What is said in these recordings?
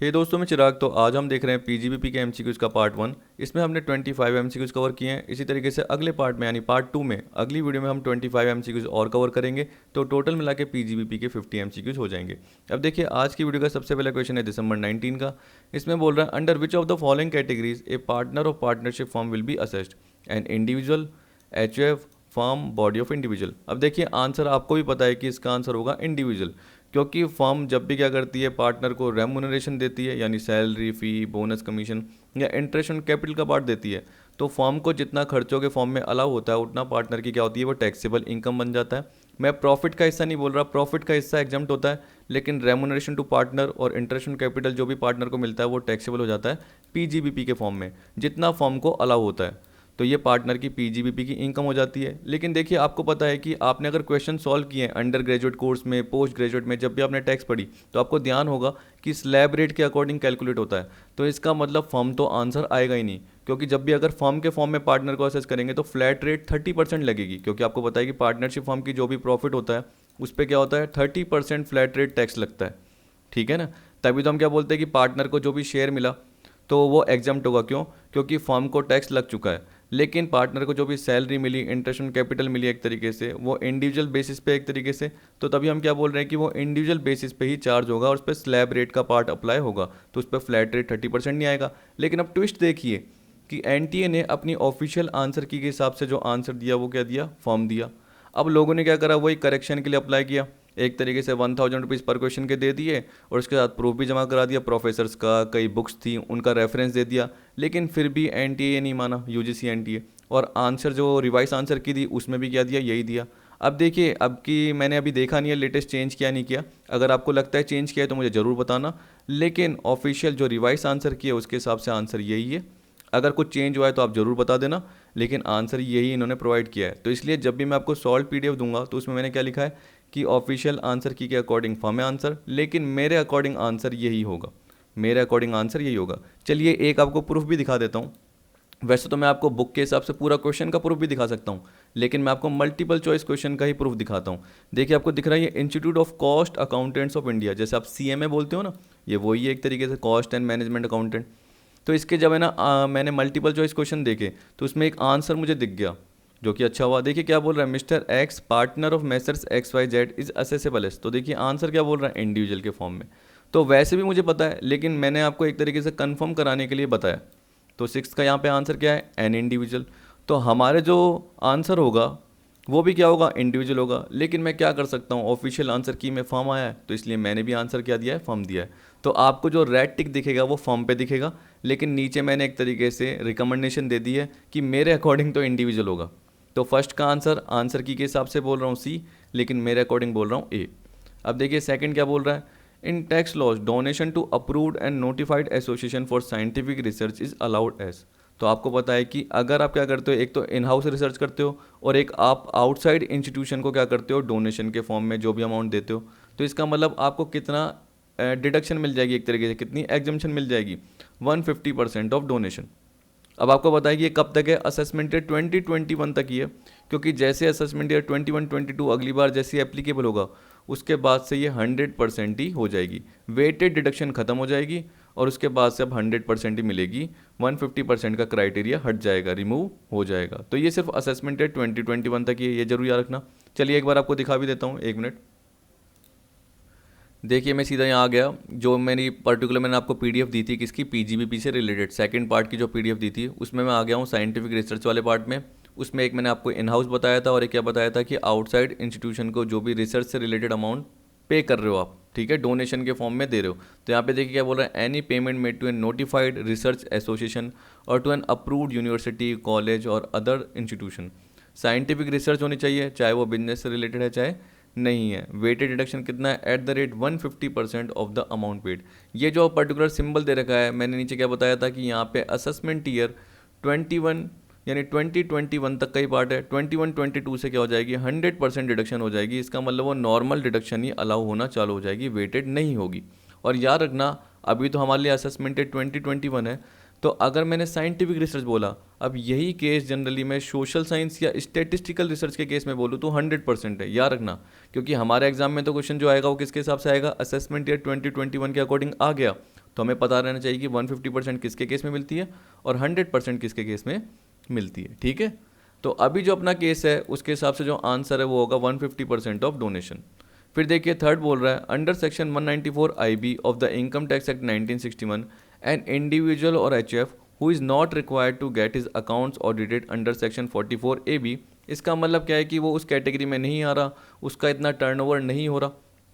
हे दोस्तों, मैं चिराग। तो आज हम देख रहे हैं पीजीबीपी के एमसीक्यूज का पार्ट 1। इसमें हमने 25 एमसीक्यूज कवर किए हैं। इसी तरीके से अगले पार्ट में यानी पार्ट 2 में अगली वीडियो में हम 25 एमसीक्यूज और कवर करेंगे। तो टोटल मिला के पीजीबीपी के 50 एमसीक्यूज हो जाएंगे। अब देखिए, आज की वीडियो का सबसे पहला क्वेश्चन है दिसंबर 19 का। इसमें बोल रहा है, under which of the following categories A partner of partnership form will be assessed? An individual, HUF, firm, body of individual. अब देखिए, आंसर आपको भी पता है कि इसका आंसर होगा इंडिविजुअल, क्योंकि फर्म जब भी क्या करती है, पार्टनर को रेमुनरेशन देती है, यानी सैलरी, फी, बोनस, कमीशन या इंटरेस्ट ऑन कैपिटल का पार्ट देती है, तो फर्म को जितना खर्चों के फॉर्म में अलाउ होता है उतना पार्टनर की क्या होती है, वो टैक्सेबल इनकम बन जाता है। मैं प्रॉफिट का हिस्सा नहीं बोल रहा, प्रॉफिट का हिस्सा एग्जाम्प्ट होता है, लेकिन रेमुनरेशन टू पार्टनर और इंटरेस्ट ऑन कैपिटल जो भी पार्टनर को मिलता है वो टैक्सेबल हो जाता है पीजीबीपी के फॉर्म में, जितना फर्म को अलाउ होता है। तो ये पार्टनर की पीजीबीपी की इनकम हो जाती है। लेकिन देखिए, आपको पता है कि आपने अगर क्वेश्चन सॉल्व किए हैं अंडर ग्रेजुएट कोर्स में, पोस्ट ग्रेजुएट में, जब भी आपने टैक्स पढ़ी तो आपको ध्यान होगा कि स्लैब रेट के अकॉर्डिंग कैलकुलेट होता है। तो इसका मतलब फर्म तो आंसर आएगा ही नहीं, क्योंकि जब भी अगर फर्म के फॉर्म में पार्टनर को असेस करेंगे तो फ्लैट रेट 30% लगेगी, क्योंकि आपको पता है कि पार्टनरशिप फर्म की जो भी प्रॉफिट होता है उस पर क्या होता है, 30% फ्लैट रेट टैक्स लगता है। ठीक है ना। तभी तो हम क्या बोलते हैं कि पार्टनर को जो भी शेयर मिला तो वो एग्जाम्प्ट होगा। क्यों? क्योंकि फर्म को टैक्स लग चुका है। लेकिन पार्टनर को जो भी सैलरी मिली, इंटरेस्ट ऑन कैपिटल मिली एक तरीके से, वो इंडिविजुअल बेसिस पे एक तरीके से, तो तभी हम क्या बोल रहे हैं कि वो इंडिविजुअल बेसिस पे ही चार्ज होगा और उस पर स्लैब रेट का पार्ट अप्लाई होगा, तो उस पर फ्लैट रेट 30% नहीं आएगा। लेकिन अब ट्विस्ट देखिए कि एनटीए ने अपनी ऑफिशियल आंसर की के हिसाब से जो आंसर दिया वो क्या दिया, फर्म दिया। अब लोगों ने क्या करा, वही करेक्शन के लिए अप्लाई किया, एक तरीके से 1000 रुपीज़ पर क्वेश्चन के दे दिए और उसके साथ प्रूफ भी जमा करा दिया, प्रोफेसर्स का कई बुक्स थी उनका रेफरेंस दे दिया। लेकिन फिर भी एनटीए नहीं माना, यूजीसी एनटीए, और आंसर जो रिवाइज आंसर की थी उसमें भी क्या दिया, यही दिया। अब देखिए, अब की मैंने अभी देखा नहीं है लेटेस्ट चेंज किया नहीं किया, अगर आपको लगता है चेंज किया है तो मुझे ज़रूर बताना। लेकिन ऑफिशियल जो रिवाइज आंसर किया उसके हिसाब से आंसर यही है। अगर कुछ चेंज हुआ है तो आप ज़रूर बता देना, लेकिन आंसर यही इन्होंने प्रोवाइड किया है। तो इसलिए जब भी मैं आपको सॉल्व पीडीएफ दूंगा तो उसमें मैंने क्या लिखा है कि ऑफिशियल आंसर की के अकॉर्डिंग फॉर्म है आंसर, लेकिन मेरे अकॉर्डिंग आंसर यही होगा, मेरे अकॉर्डिंग आंसर यही होगा। चलिए एक आपको प्रूफ भी दिखा देता हूँ। वैसे तो मैं आपको बुक के हिसाब से पूरा क्वेश्चन का प्रूफ भी दिखा सकता हूँ, लेकिन मैं आपको मल्टीपल चॉइस क्वेश्चन का ही प्रूफ दिखाता हूँ। देखिए, आपको दिख रहा है ये institute of cost accountants of India, जैसे आप सीएमए बोलते हो ना, ये वही है एक तरीके से, कॉस्ट एंड मैनेजमेंट अकाउंटेंट। तो इसके जब है ना मैंने मल्टीपल चॉइस क्वेश्चन देखे तो उसमें एक आंसर मुझे दिख गया, जो कि अच्छा हुआ। देखिए क्या बोल रहा है, mister X partner of messrs X Y Z is assessable as. तो देखिए आंसर क्या बोल रहा है, इंडिविजुअल के फॉर्म में। तो वैसे भी मुझे पता है, लेकिन मैंने आपको एक तरीके से कंफर्म कराने के लिए बताया। तो सिक्स का यहाँ पे आंसर क्या है, एन इंडिविजुअल। तो हमारे जो आंसर होगा वो भी क्या होगा, इंडिविजुअल होगा। लेकिन मैं क्या कर सकता हूँ, ऑफिशियल आंसर की में फॉर्म आया है तो इसलिए मैंने भी आंसर क्या दिया है, फॉर्म दिया है। तो आपको जो रेड टिक दिखेगा वो फॉर्म पे दिखेगा, लेकिन नीचे मैंने एक तरीके से रिकमेंडेशन दे दी है कि मेरे अकॉर्डिंग तो इंडिविजुअल होगा। तो फर्स्ट का आंसर आंसर की के हिसाब से बोल रहा हूँ सी, लेकिन मेरे अकॉर्डिंग बोल रहा हूँ ए। अब देखिए सेकंड क्या बोल रहा है, in tax laws donation to approved and notified association for scientific research is allowed as. तो आपको पता है कि अगर आप क्या करते हो, एक तो इन हाउस रिसर्च करते हो और एक आप आउटसाइड इंस्टीट्यूशन को क्या करते हो, डोनेशन के फॉर्म में जो भी अमाउंट देते हो, तो इसका मतलब आपको कितना डिडक्शन मिल जाएगी, एक तरीके से कितनी एग्जम्पशन मिल जाएगी, 150% ऑफ डोनेशन। अब आपको बताया कि ये कब तक है, असेसमेंट ईयर 2021 तक ही है, क्योंकि जैसे असेसमेंट ईयर 21-22 अगली बार जैसे एप्लीकेबल होगा उसके बाद से ये 100% ही हो जाएगी, वेटेड डिडक्शन खत्म हो जाएगी और उसके बाद से अब 100% ही मिलेगी, 150% का क्राइटेरिया हट जाएगा, रिमूव हो जाएगा। तो ये सिर्फ असेसमेंट ईयर 2021 तक ही है, ये जरूर याद रखना। चलिए एक बार आपको दिखा भी देता हूँ, एक मिनट। देखिए मैं सीधा यहाँ आ गया, जो मेरी पर्टिकुलर मैंने आपको पीडीएफ दी थी किसकी, पीजीबीपी से रिलेटेड सेकंड पार्ट की जो पीडीएफ दी थी उसमें मैं आ गया हूँ साइंटिफिक रिसर्च वाले पार्ट में। उसमें एक मैंने आपको इन हाउस बताया था और एक क्या बताया था कि आउटसाइड इंस्टीट्यूशन को जो भी रिसर्च से रिलेटेड अमाउंट पे कर रहे हो आप, ठीक है, डोनेशन के फॉर्म में दे रहे हो। तो यहाँ पे देखिए क्या बोल रहा है, any payment made to an notified research association or to an approved university, college or other institution. Scientific research होनी चाहिए, चाहे वो बिजनेस से रिलेटेड है चाहे नहीं है। वेटेड डिडक्शन कितना है, at the rate 150% of the amount paid. ये जो पर्टिकुलर सिंबल दे रखा है, मैंने नीचे क्या बताया था कि यहाँ पे असेसमेंट ईयर 21 यानी 2021 तक का ही पार्ट है, 21-22 से क्या हो जाएगी, 100% डिडक्शन हो जाएगी। इसका मतलब वो नॉर्मल डिडक्शन ही अलाउ होना चालू हो जाएगी, वेटेड नहीं होगी। और याद रखना अभी तो हमारे लिए असेसमेंट 2021 है, तो अगर मैंने साइंटिफिक रिसर्च बोला, अब यही केस जनरली मैं सोशल साइंस या स्टेटिस्टिकल रिसर्च के केस में बोलूँ तो 100% है, याद रखना। क्योंकि हमारे एग्जाम में तो क्वेश्चन जो आएगा वो किसके हिसाब से आएगा, असेसमेंट ईयर 2021 के अकॉर्डिंग आ गया, तो हमें पता रहना चाहिए कि 150% किसके केस में मिलती है और 100% किसके केस में मिलती है। ठीक है, तो अभी जो अपना केस है उसके हिसाब से जो आंसर है वो होगा 150% ऑफ डोनेशन। फिर देखिए थर्ड बोल रहा है under section 194 IB of the income tax act 1961 an individual और HF who is not required to get his accounts audited under section 44 AB। इसका मतलब क्या है कि वो उस कैटेगरी में नहीं आ रहा, उसका इतना टर्नओवर नहीं हो रहा,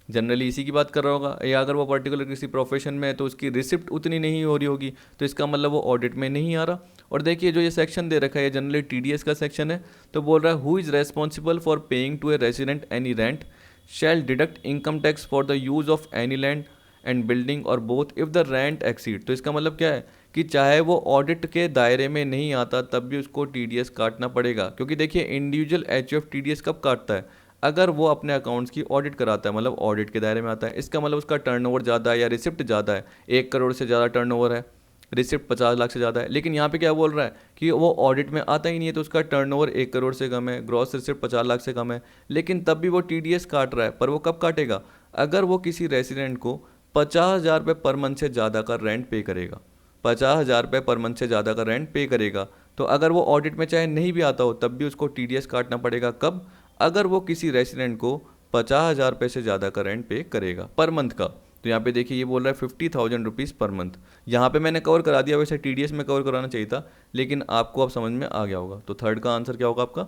जनरली इसी की बात कर रहा होगा, या अगर वो पर्टिकुलर किसी प्रोफेशन में है तो उसकी रिसिप्ट उतनी नहीं हो रही होगी, तो इसका मतलब वो ऑडिट में नहीं आ रहा। और देखिए जो ये सेक्शन दे रखा है ये जनरली TDS का सेक्शन है, तो बोल रहा है who is responsible for paying to a resident any rent shall deduct income tax for the use of any land and building or both if the rent exceed. तो इसका मतलब क्या है कि चाहे वो ऑडिट के दायरे में नहीं आता तब भी उसको TDS काटना पड़ेगा, क्योंकि देखिए इंडिविजुअल HF TDS कब काटता है, अगर वो अपने अकाउंट्स की ऑडिट कराता है, मतलब ऑडिट के दायरे में आता है। इसका मतलब उसका टर्नओवर ज़्यादा है या रिसिप्ट ज़्यादा है, 1 करोड़ से ज़्यादा टर्नओवर है, रिसिप्ट 50 लाख से ज़्यादा है। लेकिन यहाँ पे क्या बोल रहा है कि वो ऑडिट में आता ही नहीं है, तो उसका टर्नओवर 1 करोड़ से कम है, ग्रॉस रिसिप्ट 50 लाख से कम है, लेकिन तब भी वो TDS काट रहा है। पर वो कब काटेगा, अगर वो किसी रेसिडेंट को 50,000 रुपये पर मंथ से ज़्यादा का रेंट पे करेगा, 50,000 रुपये पर मंथ से ज़्यादा का रेंट पे करेगा, तो अगर वो ऑडिट में चाहे नहीं भी आता हो तब भी उसको TDS काटना पड़ेगा। कब, अगर वो किसी रेसिडेंट को 50,000 रुपये से ज़्यादा का रेंट पे करेगा पर मंथ का। तो यहाँ पे देखिए ये बोल रहा है 50,000 रुपीज़ पर मंथ। यहाँ पे मैंने कवर करा दिया, वैसे TDS में कवर कराना चाहिए था, लेकिन आपको अब समझ में आ गया होगा। तो थर्ड का आंसर क्या होगा आपका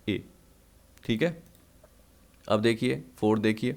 A। ठीक है, अब देखिए फोर्थ देखिए,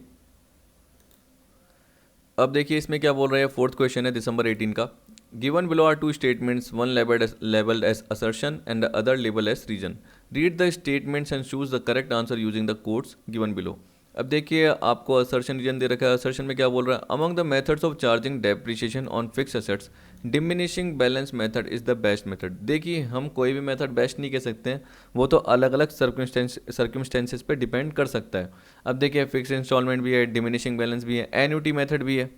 अब देखिए इसमें क्या बोल रहे हैं। फोर्थ क्वेश्चन है December 18 का। Given below are two statements, one labelled as assertion and the other label as reason. Read the statements and choose the correct answer using the codes given below. अब देखिए आपको assertion reason दे रखा है। Assertion में क्या बोल रहा है, among the methods of charging depreciation on fix assets diminishing balance method is the best method. देखिए हम कोई भी मेथड बेस्ट नहीं कह सकते हैं, वो तो अलग अलग सर्कमस्टेंसेस पे डिपेंड कर सकता है। अब देखिए फिक्स इंस्टॉलमेंट भी है, डिमिनिशिंग बैलेंस भी है, एन्युटी मेथड भी है,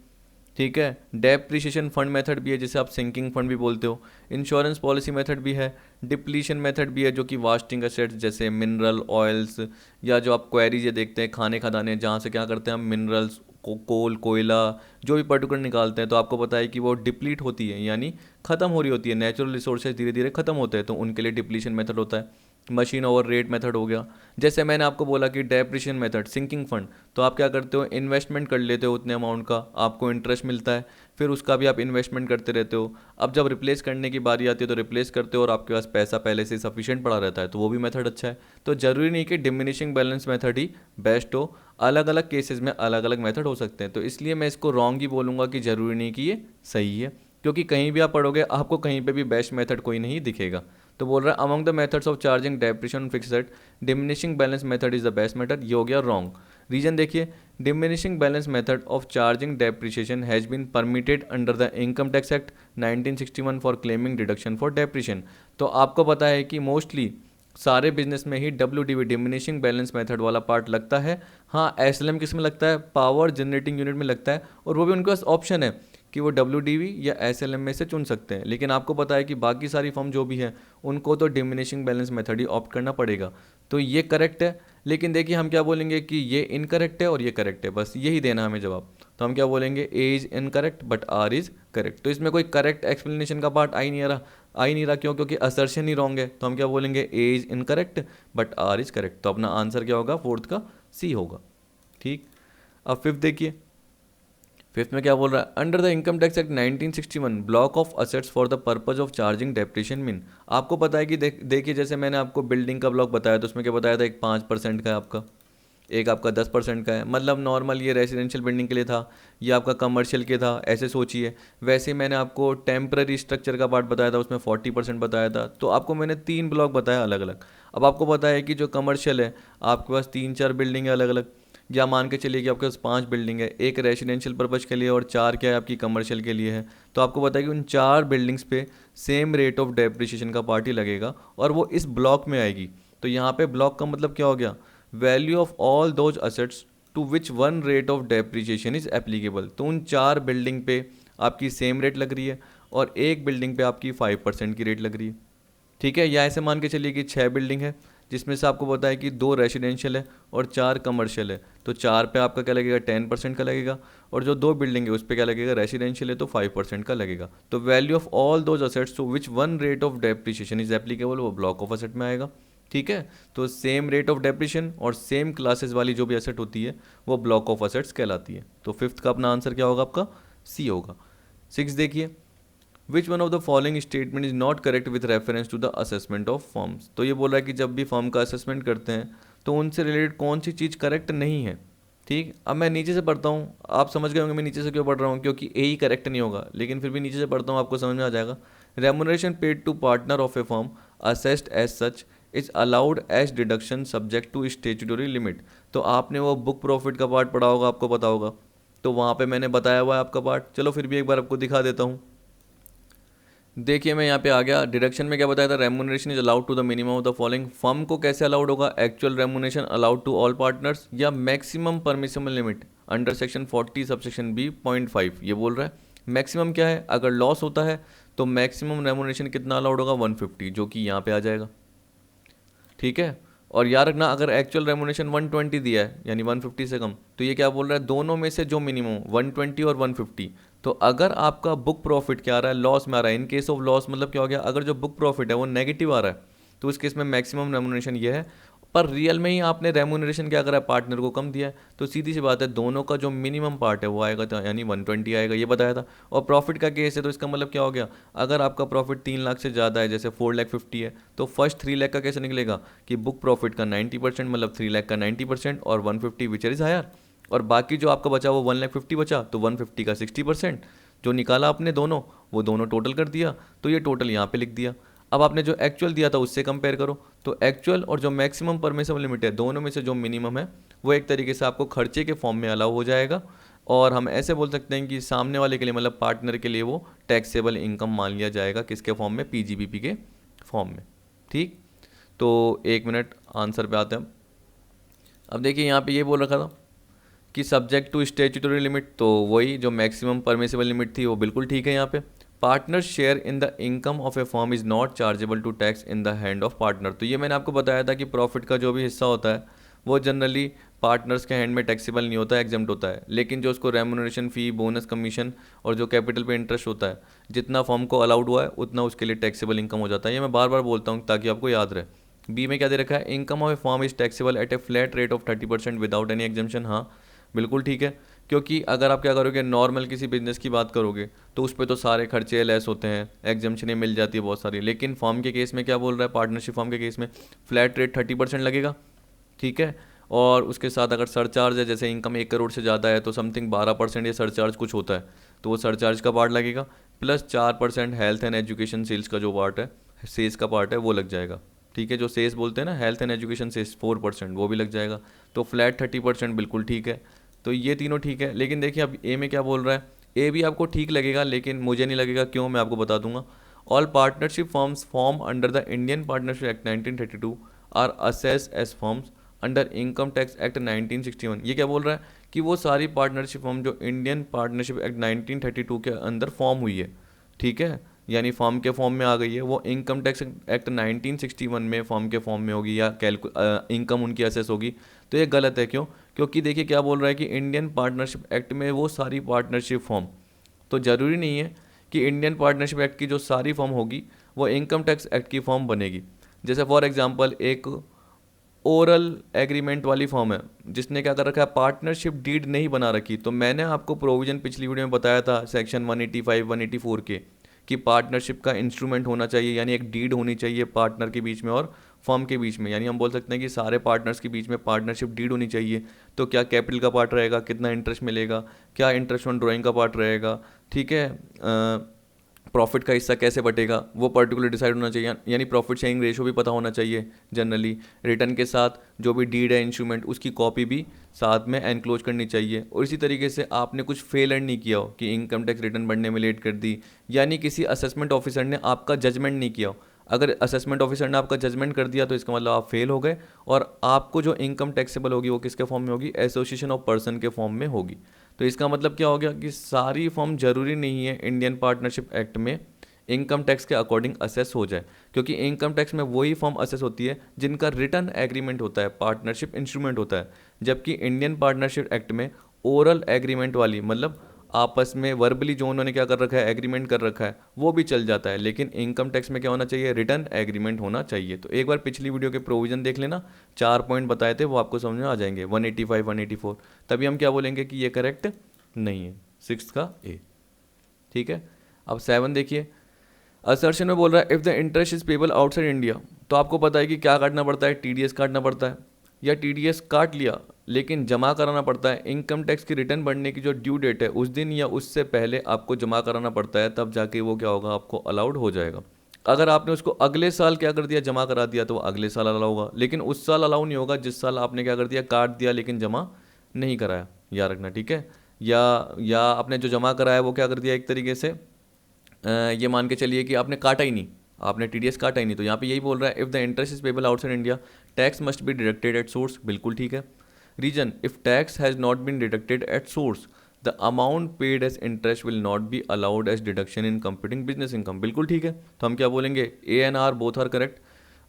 ठीक है, डेप्रिसिएशन फंड मेथड भी है जिसे आप सिंकिंग फंड भी बोलते हो, इंश्योरेंस पॉलिसी मेथड भी है, डिप्लीशन मेथड भी है जो कि वास्टिंग एसेट्स जैसे मिनरल ऑयल्स, या जो आप क्वेरीज ये देखते हैं खाने खदाने जहाँ से क्या करते हैं हम मिनरल्स कोल कोयला जो भी पर्टिकुलर निकालते हैं, तो आपको पता है कि वो डिप्लीट होती है, यानी ख़त्म हो रही होती है, नेचुरल रिसोर्सेज धीरे धीरे ख़त्म होते हैं, तो उनके लिए डिप्लीशन मेथड होता है। मशीन ओवर रेट मेथड हो गया। जैसे मैंने आपको बोला कि डेप्रिसिएशन मेथड सिंकिंग फंड, तो आप क्या करते हो, इन्वेस्टमेंट कर लेते हो उतने अमाउंट का, आपको इंटरेस्ट मिलता है, फिर उसका भी आप इन्वेस्टमेंट करते रहते हो। अब जब रिप्लेस करने की बारी आती है तो रिप्लेस करते हो और आपके पास पैसा पहले से सफिशिएंट पड़ा रहता है, तो वो भी मेथड अच्छा है। तो ज़रूरी नहीं कि डिमिनिशिंग बैलेंस मेथड ही बेस्ट हो, अलग अलग केसेस में अलग अलग मेथड हो सकते हैं। तो इसलिए मैं इसको रॉन्ग ही बोलूँगा कि ज़रूरी नहीं कि ये सही है, क्योंकि कहीं भी आप पढ़ोगे आपको कहीं पे भी बेस्ट मेथड कोई नहीं दिखेगा। तो बोल रहा है among the methods of charging depreciation fixed asset diminishing balance method is the best method, ये हो गया रॉन्ग। रीजन देखिए, diminishing balance method of charging depreciation has been permitted under the income tax act 1961 for claiming deduction for depreciation. तो आपको पता है कि mostly सारे बिजनेस में ही WDV डिमिनिशिंग बैलेंस मेथड वाला पार्ट लगता है। हाँ, SLM किस में लगता है, पावर जनरेटिंग यूनिट में लगता है, और वो भी उनके पास ऑप्शन है कि वो WDV या SLM में से चुन सकते हैं। लेकिन आपको पता है कि बाकी सारी फर्म जो भी हैं उनको तो डिमिनिशिंग बैलेंस मेथड ही ऑप्ट करना पड़ेगा। तो ये करेक्ट है, लेकिन देखिए हम क्या बोलेंगे कि ये इनकरेक्ट है और ये करेक्ट है, बस यही देना हमें जवाब। तो हम क्या बोलेंगे, A is incorrect but R is correct. तो इसमें कोई करेक्ट एक्सप्लेनेशन का पार्ट आ ही नहीं रहा, क्यों, क्योंकि असर्शन ही रॉन्ग है। तो हम क्या बोलेंगे, A is incorrect but R is correct. तो अपना आंसर क्या होगा, फोर्थ का C होगा। ठीक, अब फिफ्थ देखिए, फिफ्थ में क्या बोल रहा है, under the income tax act 1961 block of assets for the purpose of charging depreciation mean. आपको पता है कि देखिए जैसे मैंने आपको बिल्डिंग का ब्लॉक बताया तो उसमें क्या बताया था, एक 5% का है आपका, एक आपका 10% का है। मतलब नॉर्मल ये रेजिडेंशियल बिल्डिंग के लिए था, ये आपका कमर्शियल के था, ऐसे सोचिए। वैसे ही मैंने आपको टेम्पररी स्ट्रक्चर का पार्ट बताया था, उसमें 40% बताया था। तो आपको मैंने 3 ब्लॉक बताया अलग अलग। अब आपको पता है कि जो कमर्शियल है आपके पास 3-4 बिल्डिंग है अलग अलग, या मान के चलिए कि आपके पास 5 बिल्डिंग है, एक रेजिडेंशियल पर्पज़ के लिए और 4 क्या है आपकी कमर्शियल के लिए है। तो आपको पता है कि उन 4 बिल्डिंग्स पे सेम रेट ऑफ डेप्रिसिएशन का पार्ट ही लगेगा और वो इस ब्लॉक में आएगी। तो यहाँ पे ब्लॉक का मतलब क्या हो गया, value of all those assets to which one rate of depreciation is applicable. तो उन 4 बिल्डिंग पे आपकी सेम रेट लग रही है और एक बिल्डिंग पे आपकी 5% की रेट लग रही है। ठीक है, या ऐसे मान के चलिए कि 6 बिल्डिंग है जिसमें से आपको पता है कि 2 रेसिडेंशियल है और 4 कमर्शियल है, तो 4 पे आपका क्या लगेगा 10% का लगेगा, और जो 2 बिल्डिंग है उस पर क्या लगेगा रेसिडेंशियल है तो 5% का लगेगा। तो value of all those assets to which one rate of depreciation is applicable वो ब्लॉक ऑफ असेट में आएगा। ठीक है, तो सेम रेट ऑफ डेप्रिसिएशन और सेम क्लासेस वाली जो भी असेट होती है वो ब्लॉक ऑफ असेट्स कहलाती है। तो फिफ्थ का अपना आंसर क्या होगा आपका सी होगा। 6 देखिए, which one of the following statement is not correct with reference to the assessment of firms. तो ये बोल रहा है कि जब भी फर्म का असेसमेंट करते हैं तो उनसे रिलेटेड कौन सी चीज़ करेक्ट नहीं है। ठीक, अब मैं नीचे से पढ़ता हूँ, आप समझ गए होंगे मैं नीचे से क्यों पढ़ रहा हूँ, क्योंकि ए ही करेक्ट नहीं होगा, लेकिन फिर भी नीचे से पढ़ता हूँ आपको समझ में आ जाएगा। Remuneration paid to partner of a firm assessed as such is allowed as deduction subject to statutory limit. तो आपने वो बुक प्रॉफिट का पार्ट पढ़ा होगा, आपको पता होगा, तो वहाँ पे मैंने बताया हुआ है आपका पार्ट। चलो फिर भी एक बार आपको दिखा देता हूँ। देखिए मैं यहाँ पे आ गया, डिडक्शन में क्या बताया था, remuneration is allowed to the minimum of the following. Firm को कैसे अलाउड होगा, actual remuneration allowed to all partners या maximum permissible limit under section 40 subsection B 0.5 ये बोल रहा है। मैक्सिमम क्या है, अगर लॉस होता है तो मैक्सिमम रेमुनरेशन कितना अलाउड होगा 150, जो कि यहाँ पे आ जाएगा। ठीक है, और याद रखना अगर एक्चुअल रेमुनेशन 120 दिया है यानी 150 से कम, तो ये क्या बोल रहा है, दोनों में से जो मिनिमम 120 और 150। तो अगर आपका बुक प्रॉफिट क्या आ रहा है, लॉस में आ रहा है, इन केस ऑफ लॉस मतलब क्या हो गया, अगर जो बुक प्रॉफिट है वो नेगेटिव आ रहा है तो उस केस में मैक्सिमम रेमुनेशन ये है। पर रियल में ही आपने रेमुनरेशन क्या करा है, पार्टनर को कम दिया है, तो सीधी सी बात है दोनों का जो मिनिमम पार्ट है वो आएगा, तो यानी 120 आएगा, ये बताया था। और प्रॉफिट का केस है तो इसका मतलब क्या हो गया, अगर आपका प्रॉफिट 3 लाख से ज़्यादा है, जैसे 4,50,000 है, तो फर्स्ट 3 लाख का कैसे निकलेगा कि बुक प्रॉफिट का 90% मतलब 3 लाख का 90% और 150 विच इज़ हायर, और बाकी जो आपका बचा वो 1,50,000 बचा, तो 150 का 60% जो निकाला आपने दोनों, वो दोनों टोटल कर दिया, तो ये टोटल यहाँ पे लिख दिया। अब आपने जो एक्चुअल दिया था उससे कंपेयर करो, तो एक्चुअल और जो मैक्सिमम परमिसिबल लिमिट है दोनों में से जो मिनिमम है वो एक तरीके से आपको खर्चे के फॉर्म में अलाउ हो जाएगा, और हम ऐसे बोल सकते हैं कि सामने वाले के लिए मतलब पार्टनर के लिए वो टैक्सेबल इनकम मान लिया जाएगा, किसके फॉर्म में, पीजीबीपी के फॉर्म में। ठीक, तो 1 मिनट आंसर पे आते हैं। अब देखिए यहाँ पे ये बोल रखा था कि सब्जेक्ट टू स्टेचुटरी लिमिट, तो वही जो मैक्सिमम परमिसिबल लिमिट थी वो बिल्कुल ठीक है यहाँ पे। Partner share in the income of a firm is not chargeable to tax in the hand of partner. तो ये मैंने आपको बताया था कि प्रॉफिट का जो भी हिस्सा होता है वो जनरली पार्टनर्स के हैंड में टैक्सेबल नहीं होता है, एग्जेम्प्ट होता है, लेकिन जो उसको रेमुनरेशन फ़ी, बोनस, कमीशन और जो कैपिटल पे इंटरेस्ट होता है, जितना फर्म को अलाउड हुआ है उतना उसके लिए टैक्सेबल इनकम हो जाता है। ये मैं बार बार बोलता हूँ ताकि आपको याद रहे। बी में क्या दे रखा है, income of a firm is taxable at A flat rate of 30% without any exemption. हाँ बिल्कुल ठीक है, क्योंकि अगर आप क्या करोगे, नॉर्मल किसी बिजनेस की बात करोगे तो उस पर तो सारे खर्चे लेस होते हैं, एग्जाम्पशनें मिल जाती है बहुत सारी, लेकिन फर्म के केस में क्या बोल रहा है, पार्टनरशिप फर्म के केस में फ्लैट रेट 30% लगेगा। ठीक है, और उसके साथ अगर सरचार्ज है, जैसे इनकम 1 करोड़ से ज़्यादा है तो समथिंग 12% ये सरचार्ज कुछ होता है, तो वो सरचार्ज का पार्ट लगेगा, प्लस 4% हेल्थ एंड एजुकेशन सेल्स का जो पार्ट है, सेल्स का पार्ट है वो लग जाएगा। ठीक है, जो सेल्स बोलते हैं ना, हेल्थ एंड एजुकेशन सेल्स 4% वो भी लग जाएगा, तो फ्लैट 30% बिल्कुल ठीक है। तो ये तीनों ठीक है, लेकिन देखिए अब ए में क्या बोल रहा है, ए भी आपको ठीक लगेगा लेकिन मुझे नहीं लगेगा, क्यों मैं आपको बता दूंगा। All partnership firms form under the Indian partnership act 1932 are assess as firms under income tax act 1961। ये क्या बोल रहा है कि वो सारी पार्टनरशिप फर्म जो इंडियन पार्टनरशिप एक्ट 1932 के अंदर फॉर्म हुई है, ठीक है, यानी फॉर्म के फॉर्म में आ गई है, वो इनकम टैक्स एक्ट 1961 में फॉर्म के फॉर्म में होगी या इनकम उनकी असेस होगी। तो ये गलत है, क्यों, क्योंकि देखिए क्या बोल रहा है कि इंडियन पार्टनरशिप एक्ट में वो सारी पार्टनरशिप फॉर्म, तो ज़रूरी नहीं है कि इंडियन पार्टनरशिप एक्ट की जो सारी फॉर्म होगी वो इनकम टैक्स एक्ट की फॉर्म बनेगी। जैसे फॉर एग्जांपल एक ओरल एग्रीमेंट वाली फॉर्म है जिसने क्या कर रखा है, पार्टनरशिप डीड नहीं बना रखी, तो मैंने आपको प्रोविजन पिछली वीडियो में बताया था सेक्शन 185 184 के कि पार्टनरशिप का इंस्ट्रूमेंट होना चाहिए, यानी एक डीड होनी चाहिए पार्टनर के बीच में और फर्म के बीच में, यानी हम बोल सकते हैं कि सारे पार्टनर्स के बीच में पार्टनरशिप डीड होनी चाहिए। तो क्या कैपिटल का पार्ट रहेगा, कितना इंटरेस्ट मिलेगा, क्या इंटरेस्ट ऑन ड्राइंग का पार्ट रहेगा, ठीक है, प्रॉफिट का हिस्सा कैसे बटेगा वो पर्टिकुलर डिसाइड होना चाहिए, यानी प्रॉफिट शेयरिंग रेशो भी पता होना चाहिए जनरली। रिटर्न के साथ जो भी डीड है इंस्ट्रूमेंट उसकी कॉपी भी साथ में एनक्लोज करनी चाहिए। और इसी तरीके से आपने कुछ फेल नहीं किया हो कि इनकम टैक्स रिटर्न बनने में लेट कर दी, यानी किसी असेसमेंट ऑफिसर ने आपका जजमेंट नहीं किया हो। अगर असेसमेंट ऑफिसर ने आपका जजमेंट कर दिया तो इसका मतलब आप फेल हो गए, और आपको जो इनकम टैक्सेबल होगी वो किसके फॉर्म में होगी, एसोसिएशन ऑफ पर्सन के फॉर्म में होगी। तो इसका मतलब क्या हो गया कि सारी फॉर्म जरूरी नहीं है इंडियन पार्टनरशिप एक्ट में इनकम टैक्स के अकॉर्डिंग असेस हो जाए, क्योंकि इनकम टैक्स में वही फॉर्म असेस होती है जिनका रिटर्न एग्रीमेंट होता है, पार्टनरशिप इंस्ट्रूमेंट होता है। जबकि इंडियन पार्टनरशिप एक्ट में ओरल एग्रीमेंट वाली, मतलब आपस में वर्बली जो उन्होंने क्या कर रखा है, एग्रीमेंट कर रखा है, वो भी चल जाता है। लेकिन इनकम टैक्स में क्या होना चाहिए, रिटर्न एग्रीमेंट होना चाहिए। तो एक बार पिछली वीडियो के प्रोविजन देख लेना, 4 पॉइंट बताए थे, वो आपको समझ में आ जाएंगे, 185, 184। तभी हम क्या बोलेंगे कि ये करेक्ट नहीं है, 6 का ए। ठीक है, अब 7 देखिए, असर्शन में बोल रहा है if the interest is payable outside India. तो आपको पता है कि क्या काटना पड़ता है, टीडीएस काटना पड़ता है, या टीडीएस काट लिया लेकिन जमा कराना पड़ता है। इनकम टैक्स की रिटर्न भरने की जो ड्यू डेट है उस दिन या उससे पहले आपको जमा कराना पड़ता है, तब जाके वो क्या होगा, आपको अलाउड हो जाएगा। अगर आपने उसको अगले साल क्या कर दिया, जमा करा दिया, तो वो अगले साल अलाउ होगा, लेकिन उस साल अलाउ नहीं होगा जिस साल आपने क्या कर दिया, काट दिया लेकिन जमा नहीं कराया, याद रखना। ठीक है, या आपने जो जमा कराया वो क्या कर दिया, एक तरीके से ये मान के चलिए कि आपने काटा ही नहीं, आपने टीडीएस काटा ही नहीं। तो यहाँ पे यही बोल रहा है if the interest is payable outside India tax must be deducted at source, बिल्कुल ठीक है। Reason, if tax has not been deducted at source the amount paid as interest will not be allowed as deduction in computing business income, बिल्कुल ठीक है। तो हम क्या बोलेंगे, A and R both are correct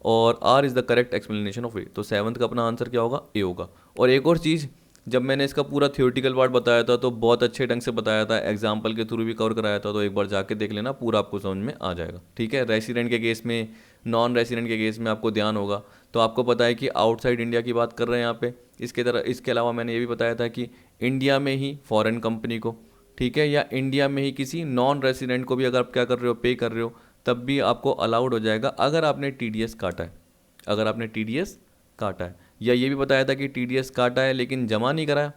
और R is the correct explanation of A. तो 7th का अपना आंसर क्या होगा, ए होगा। और एक और चीज़, जब मैंने इसका पूरा थियोरटिकल पार्ट बताया था तो बहुत अच्छे ढंग से बताया था, एग्जाम्पल के थ्रू भी कवर कराया था, तो एक बार जाके देख लेना, पूरा आपको समझ में आ जाएगा। ठीक है, रेसिडेंट के केस में, नॉन रेसिडेंट के केस में आपको ध्यान होगा। तो आपको पता है कि आउटसाइड इंडिया की बात कर रहे हैं यहाँ पे। इसके अलावा मैंने ये भी बताया था कि इंडिया में ही फॉरेन कंपनी को, ठीक है, या इंडिया में ही किसी नॉन रेसिडेंट को भी अगर आप क्या कर रहे हो, पे कर रहे हो, तब भी आपको अलाउड हो जाएगा अगर आपने टीडीएस काटा है, अगर आपने टीडीएस काटा है। या ये भी बताया था कि टीडीएस काटा है लेकिन जमा नहीं कराया,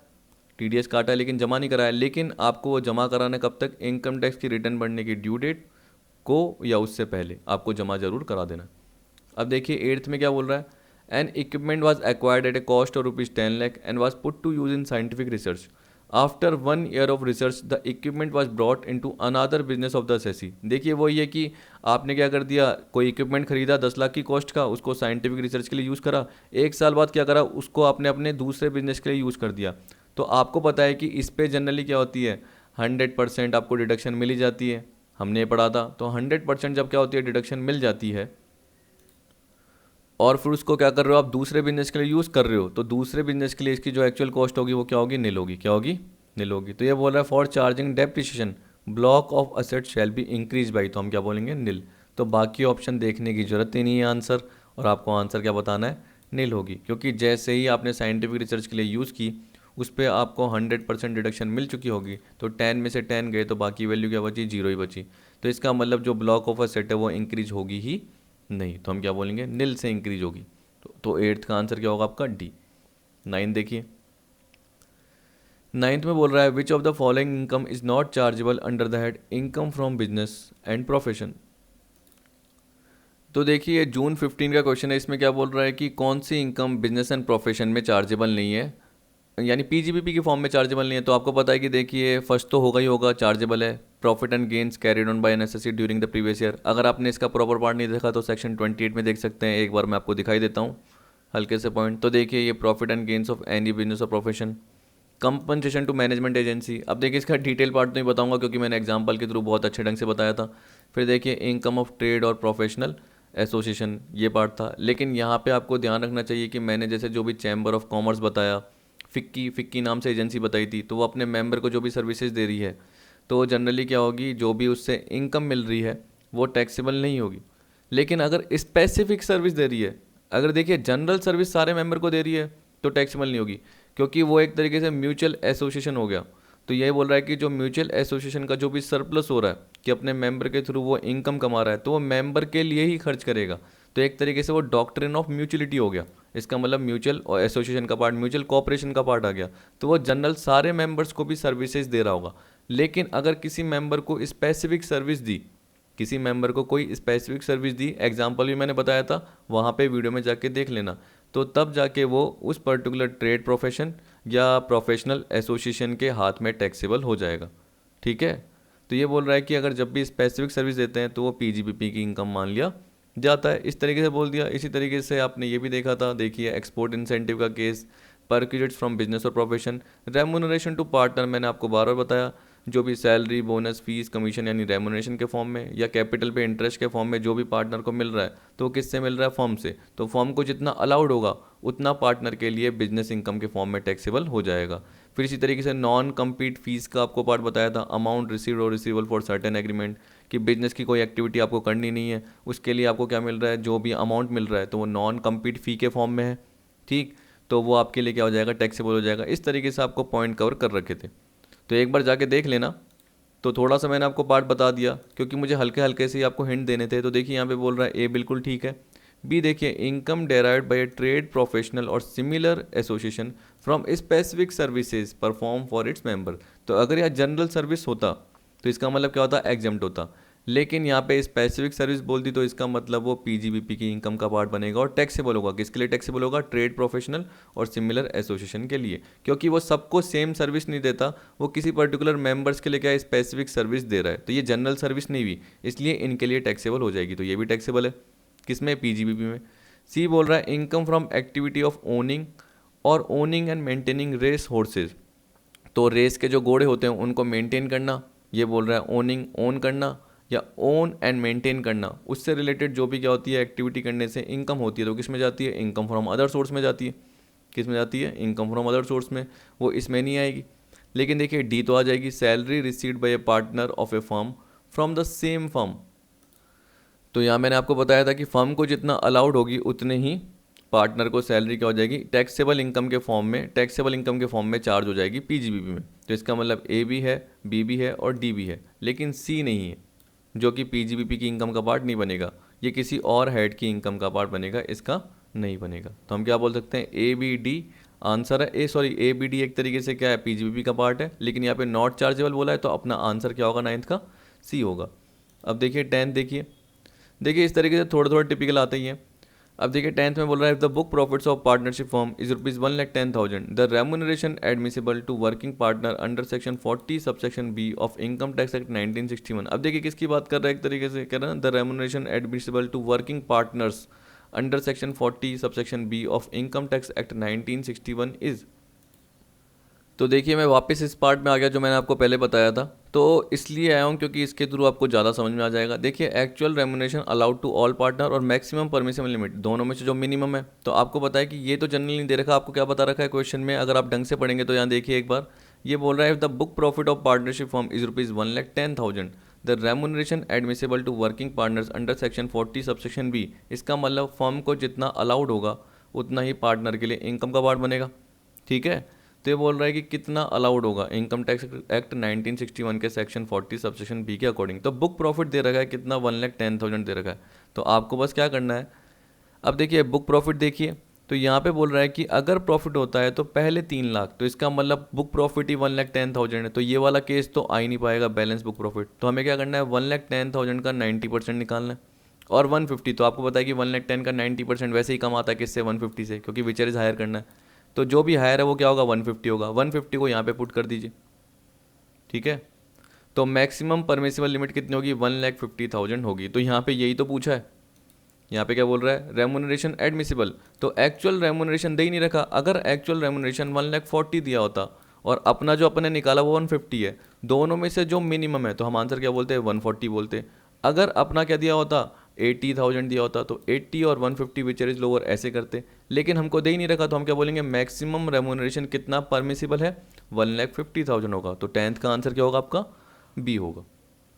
टीडीएस काटा है लेकिन जमा नहीं कराया, लेकिन आपको वो जमा कराना कब तक, इनकम टैक्स की रिटर्न भरने की ड्यू डेट को या उससे पहले आपको जमा जरूर करा देना। अब देखिए 8th में क्या बोल रहा है, an equipment was acquired at a cost of ₹10 lakh and was put to use in scientific research. After 1 year of research the equipment was brought into another business of the assessee. देखिए वो ये कि आपने क्या कर दिया, कोई इक्विपमेंट खरीदा 10 लाख की कॉस्ट का, उसको साइंटिफिक रिसर्च के लिए यूज़ करा, 1 साल बाद क्या करा, उसको आपने अपने दूसरे बिजनेस के लिए यूज़ कर दिया। तो आपको पता है कि इस पे जनरली क्या होती है, 100% आपको डिडक्शन मिल ही जाती है, हमने ये पढ़ा था। तो 100% जब क्या होती है, डिडक्शन मिल जाती है, और फिर उसको क्या कर रहे हो आप, दूसरे बिजनेस के लिए यूज़ कर रहे हो, तो दूसरे बिजनेस के लिए इसकी जो एक्चुअल कॉस्ट होगी वो क्या होगी, नील होगी। क्या होगी, नील होगी। तो ये बोल रहा है for charging depreciation block of asset shall be increase by, तो हम क्या बोलेंगे, नील। तो बाकी ऑप्शन देखने की जरूरत ही नहीं है आंसर, और आपको आंसर क्या बताना है, नील होगी। क्योंकि जैसे ही आपने साइंटिफिक रिसर्च के लिए यूज़ की, उस पर आपको 100% डिडक्शन मिल चुकी होगी, तो 10 में से 10 गए तो बाकी वैल्यू क्या बची, 0 ही बची। तो इसका मतलब जो ब्लॉक ऑफ असेट है वो इंक्रीज होगी ही नहीं, तो हम क्या बोलेंगे, नील से इंक्रीज होगी। तो 8th का आंसर क्या होगा आपका, डी। 9 देखिए, 9th में बोल रहा है which of the following income is not chargeable under the head income from business and profession. तो देखिए जून 15 का क्वेश्चन है, इसमें क्या बोल रहा है कि कौन सी इनकम बिजनेस एंड प्रोफेशन में चार्जेबल नहीं है, यानी पीजीबीपी के फॉर्म में चार्जेबल नहीं है। तो आपको पता है कि देखिए फर्स्ट तो होगा ही होगा, चार्जेबल है, profit and gains carried on by an assessee during the previous year. अगर आपने इसका प्रॉपर पार्ट नहीं देखा तो सेक्शन 28 में देख सकते हैं, एक बार मैं आपको दिखाई देता हूँ हल्के से पॉइंट। तो देखिए ये profit and gains of any business or profession, compensation to management agency. अब देखिए इसका डिटेल पार्ट नहीं बताऊंगा क्योंकि मैंने एग्जांपल के थ्रू बहुत अच्छे ढंग से बताया था। फिर देखिए इनकम ऑफ ट्रेड और प्रोफेशनल एसोसिएशन, ये पार्ट था। लेकिन यहाँ पे आपको ध्यान रखना चाहिए कि मैंने जैसे जो भी चैम्बर ऑफ कॉमर्स बताया, फिक्की नाम से एजेंसी बताई थी, तो वो अपने मेंबर को जो भी सर्विसेज दे रही है, तो जनरली क्या होगी, जो भी उससे इनकम मिल रही है वो टैक्सेबल नहीं होगी। लेकिन अगर स्पेसिफिक सर्विस दे रही है, अगर देखिए जनरल सर्विस सारे मेंबर को दे रही है तो टैक्सेबल नहीं होगी, क्योंकि वो एक तरीके से म्यूचुअल एसोसिएशन हो गया। तो ये बोल रहा है कि जो म्यूचुअल एसोसिएशन का जो भी सरप्लस हो रहा है कि अपने मेंबर के थ्रू वो इनकम कमा रहा है, तो वो मेंबर के लिए ही खर्च करेगा। तो एक तरीके से वो डॉक्ट्रिन ऑफ म्यूचुअलिटी हो गया। इसका मतलब म्यूचुअल और एसोसिएशन का पार्ट, म्यूचुअल कॉपरेशन का पार्ट आ गया। तो वो जनरल सारे मेंबर्स को भी सर्विसेज दे रहा होगा। लेकिन अगर किसी मेंबर को स्पेसिफिक सर्विस दी, किसी मेंबर को कोई स्पेसिफिक सर्विस दी, एग्जाम्पल भी मैंने बताया था, वहाँ पे वीडियो में जाके देख लेना, तो तब जाके वो उस पर्टिकुलर ट्रेड प्रोफेशन या प्रोफेशनल एसोसिएशन के हाथ में टैक्सेबल हो जाएगा। ठीक है, तो ये बोल रहा है कि अगर जब भी स्पेसिफिक सर्विस देते हैं तो वो पीजीबीपी की इनकम मान लिया जाता है। इस तरीके से बोल दिया। इसी तरीके से आपने ये भी देखा था, देखिए एक्सपोर्ट इंसेंटिव का case, perquisites from business or profession, remuneration to partner, मैंने आपको बार बार बताया, जो भी सैलरी, बोनस, फीस, कमीशन यानी रेमुनरेशन के फॉर्म में, या कैपिटल पे इंटरेस्ट के फॉर्म में जो भी पार्टनर को मिल रहा है तो वो किससे मिल रहा है, फर्म से। तो फर्म को जितना अलाउड होगा उतना पार्टनर के लिए बिजनेस इनकम के फॉर्म में टैक्सेबल हो जाएगा। फिर इसी तरीके से नॉन कम्पीट फीस का आपको पार्ट बताया था, अमाउंट रिसीव्ड और रिसीवेबल फॉर सर्टेन एग्रीमेंट, कि बिजनेस की कोई एक्टिविटी आपको करनी नहीं है, उसके लिए आपको क्या मिल रहा है, जो भी अमाउंट मिल रहा है तो वो नॉन कम्पीट फी के फॉर्म में है। ठीक, तो वो आपके लिए क्या हो जाएगा, टैक्सेबल हो जाएगा। इस तरीके से आपको पॉइंट कवर कर रखे थे, तो एक बार जाके देख लेना। तो थोड़ा सा मैंने आपको पार्ट बता दिया क्योंकि मुझे हल्के हल्के से ही आपको हिंट देने थे। तो देखिए यहाँ पे बोल रहा है ए बिल्कुल ठीक है। बी देखिए, income derived by a trade professional or similar association from specific services perform for its member. तो अगर यह जनरल सर्विस होता तो इसका मतलब क्या होता, एग्जम्प्ट होता, लेकिन यहाँ पे स्पेसिफिक सर्विस बोल दी तो इसका मतलब वो पीजीबीपी की इनकम का पार्ट बनेगा और टैक्सेबल होगा। किसके लिए टैक्सेबल होगा, trade professional or similar association के लिए, क्योंकि वो सबको सेम सर्विस नहीं देता, वो किसी पर्टिकुलर मेंबर्स के लिए क्या स्पेसिफिक सर्विस दे रहा है। तो ये जनरल सर्विस नहीं हुई, इसलिए इनके लिए टैक्सेबल हो जाएगी। तो ये भी टैक्सेबल है, किसमें, पीजीबीपी में। सी बोल रहा है income from activity of owning or owning and maintaining race horses. तो रेस के जो घोड़े होते हैं उनको मेंटेन करना, ये बोल रहा है ओनिंग, ओन करना या ओन एंड मेंटेन करना, उससे रिलेटेड जो भी क्या होती है एक्टिविटी करने से इनकम होती है तो किस में जाती है, इनकम फ्रॉम अदर सोर्स में जाती है। किस में जाती है, इनकम फ्रॉम अदर सोर्स में, वो इसमें नहीं आएगी। लेकिन देखिए डी तो आ जाएगी, salary received by A partner of a firm from the same firm. तो यहाँ मैंने आपको बताया था कि फर्म को जितना अलाउड होगी उतने ही पार्टनर को सैलरी क्या हो जाएगी, टैक्सेबल इनकम के फॉर्म में, टैक्सेबल इनकम के फॉर्म में चार्ज हो जाएगी पीजीबीपी में। तो इसका मतलब ए भी है, बी भी है और डी भी है, लेकिन सी नहीं है, जो कि पीजीबीपी की इनकम का पार्ट नहीं बनेगा। ये किसी और हेड की इनकम का पार्ट बनेगा, इसका नहीं बनेगा। तो हम क्या बोल सकते हैं, ए बी डी आंसर है। ए बी डी एक तरीके से क्या है, पीजीबीपी का पार्ट है, लेकिन यहाँ पे नॉट चार्जेबल बोला है तो अपना आंसर क्या होगा, 9th का सी होगा। अब देखिए 10th देखिए इस तरीके से थोड़ा थोड़ा टिपिकल आते ही है। अब देखिए 10th में बोल रहा है, if the book profits of partnership firm is ₹1,10,000 the remuneration admissible to working partner under section 40 subsection B of income tax act 1961। अब देखिए किसकी बात कर रहा है, एक तरीके से कह रहा है the remuneration admissible to working partners under section 40 subsection B of income tax act 1961 is. तो देखिए मैं वापस इस पार्ट में आ गया जो मैंने आपको पहले बताया था, तो इसलिए आया हूँ क्योंकि इसके थ्रू आपको ज़्यादा समझ में आ जाएगा। देखिए actual remuneration allowed to all partner और मैक्सिमम परमिसिबल लिमिट, दोनों में से जो मिनिमम है। तो आपको पता है कि ये तो जनरल नहीं दे रखा, आपको क्या बता रखा है क्वेश्चन में, अगर आप ढंग से पढ़ेंगे तो यहाँ देखिए एक बार, ये बोल रहा है the book profit of partnership firm is ₹1,10,000 the remuneration admissible to working partners under section 40 subsection B. इसका मतलब फर्म को जितना अलाउड होगा उतना ही पार्टनर के लिए इनकम का पार्ट बनेगा। ठीक है, तो ये बोल रहा है कि कितना अलाउड होगा इनकम टैक्स एक्ट 1961 के सेक्शन 40 सबसेक्शन बी के अकॉर्डिंग। तो बुक प्रॉफिट दे रखा है कितना, 1,10,000 दे रखा है। तो आपको बस क्या करना है, अब देखिए बुक प्रॉफिट देखिए, तो यहाँ पे बोल रहा है कि अगर प्रॉफिट होता है तो पहले 3 लाख, तो इसका मतलब बुक प्रॉफिट ही 1,10,000 है, तो ये वाला केस तो आ ही नहीं पाएगा बैलेंस बुक प्रॉफिट। तो हमें क्या करना है, 1,10,000 का 90% निकालना है और 150, तो आपको पता है कि 1,10,000 का 90% वैसे ही कम आता है किससे, 150 से, क्योंकि विचेज हायर करना है। तो जो भी हायर है वो क्या होगा, 150 होगा। 150 को यहाँ पे पुट कर दीजिए, ठीक है। तो मैक्सिमम परमिसिबल लिमिट कितनी होगी, 1,50,000 होगी। तो यहाँ पे यही तो पूछा है, यहाँ पे क्या बोल रहा है, रेमुनरेशन एडमिसिबल, तो एक्चुअल रेमुनरेशन दे ही नहीं रखा। अगर एक्चुअल रेमुनरेशन 1,40,000 दिया होता और अपना जो अपने निकाला वो 150 है, दोनों में से जो मिनिमम है तो हम आंसर क्या बोलते हैं, 140 बोलते। अगर अपना क्या दिया होता, 80,000 दिया होता तो 80 और 150 विच इज लोअर ऐसे करते, लेकिन हमको दे ही नहीं रखा तो हम क्या बोलेंगे, मैक्सिमम रेमुनरेशन कितना परमिसिबल है, 1,50,000 होगा। तो 10th का आंसर क्या होगा आपका, बी होगा।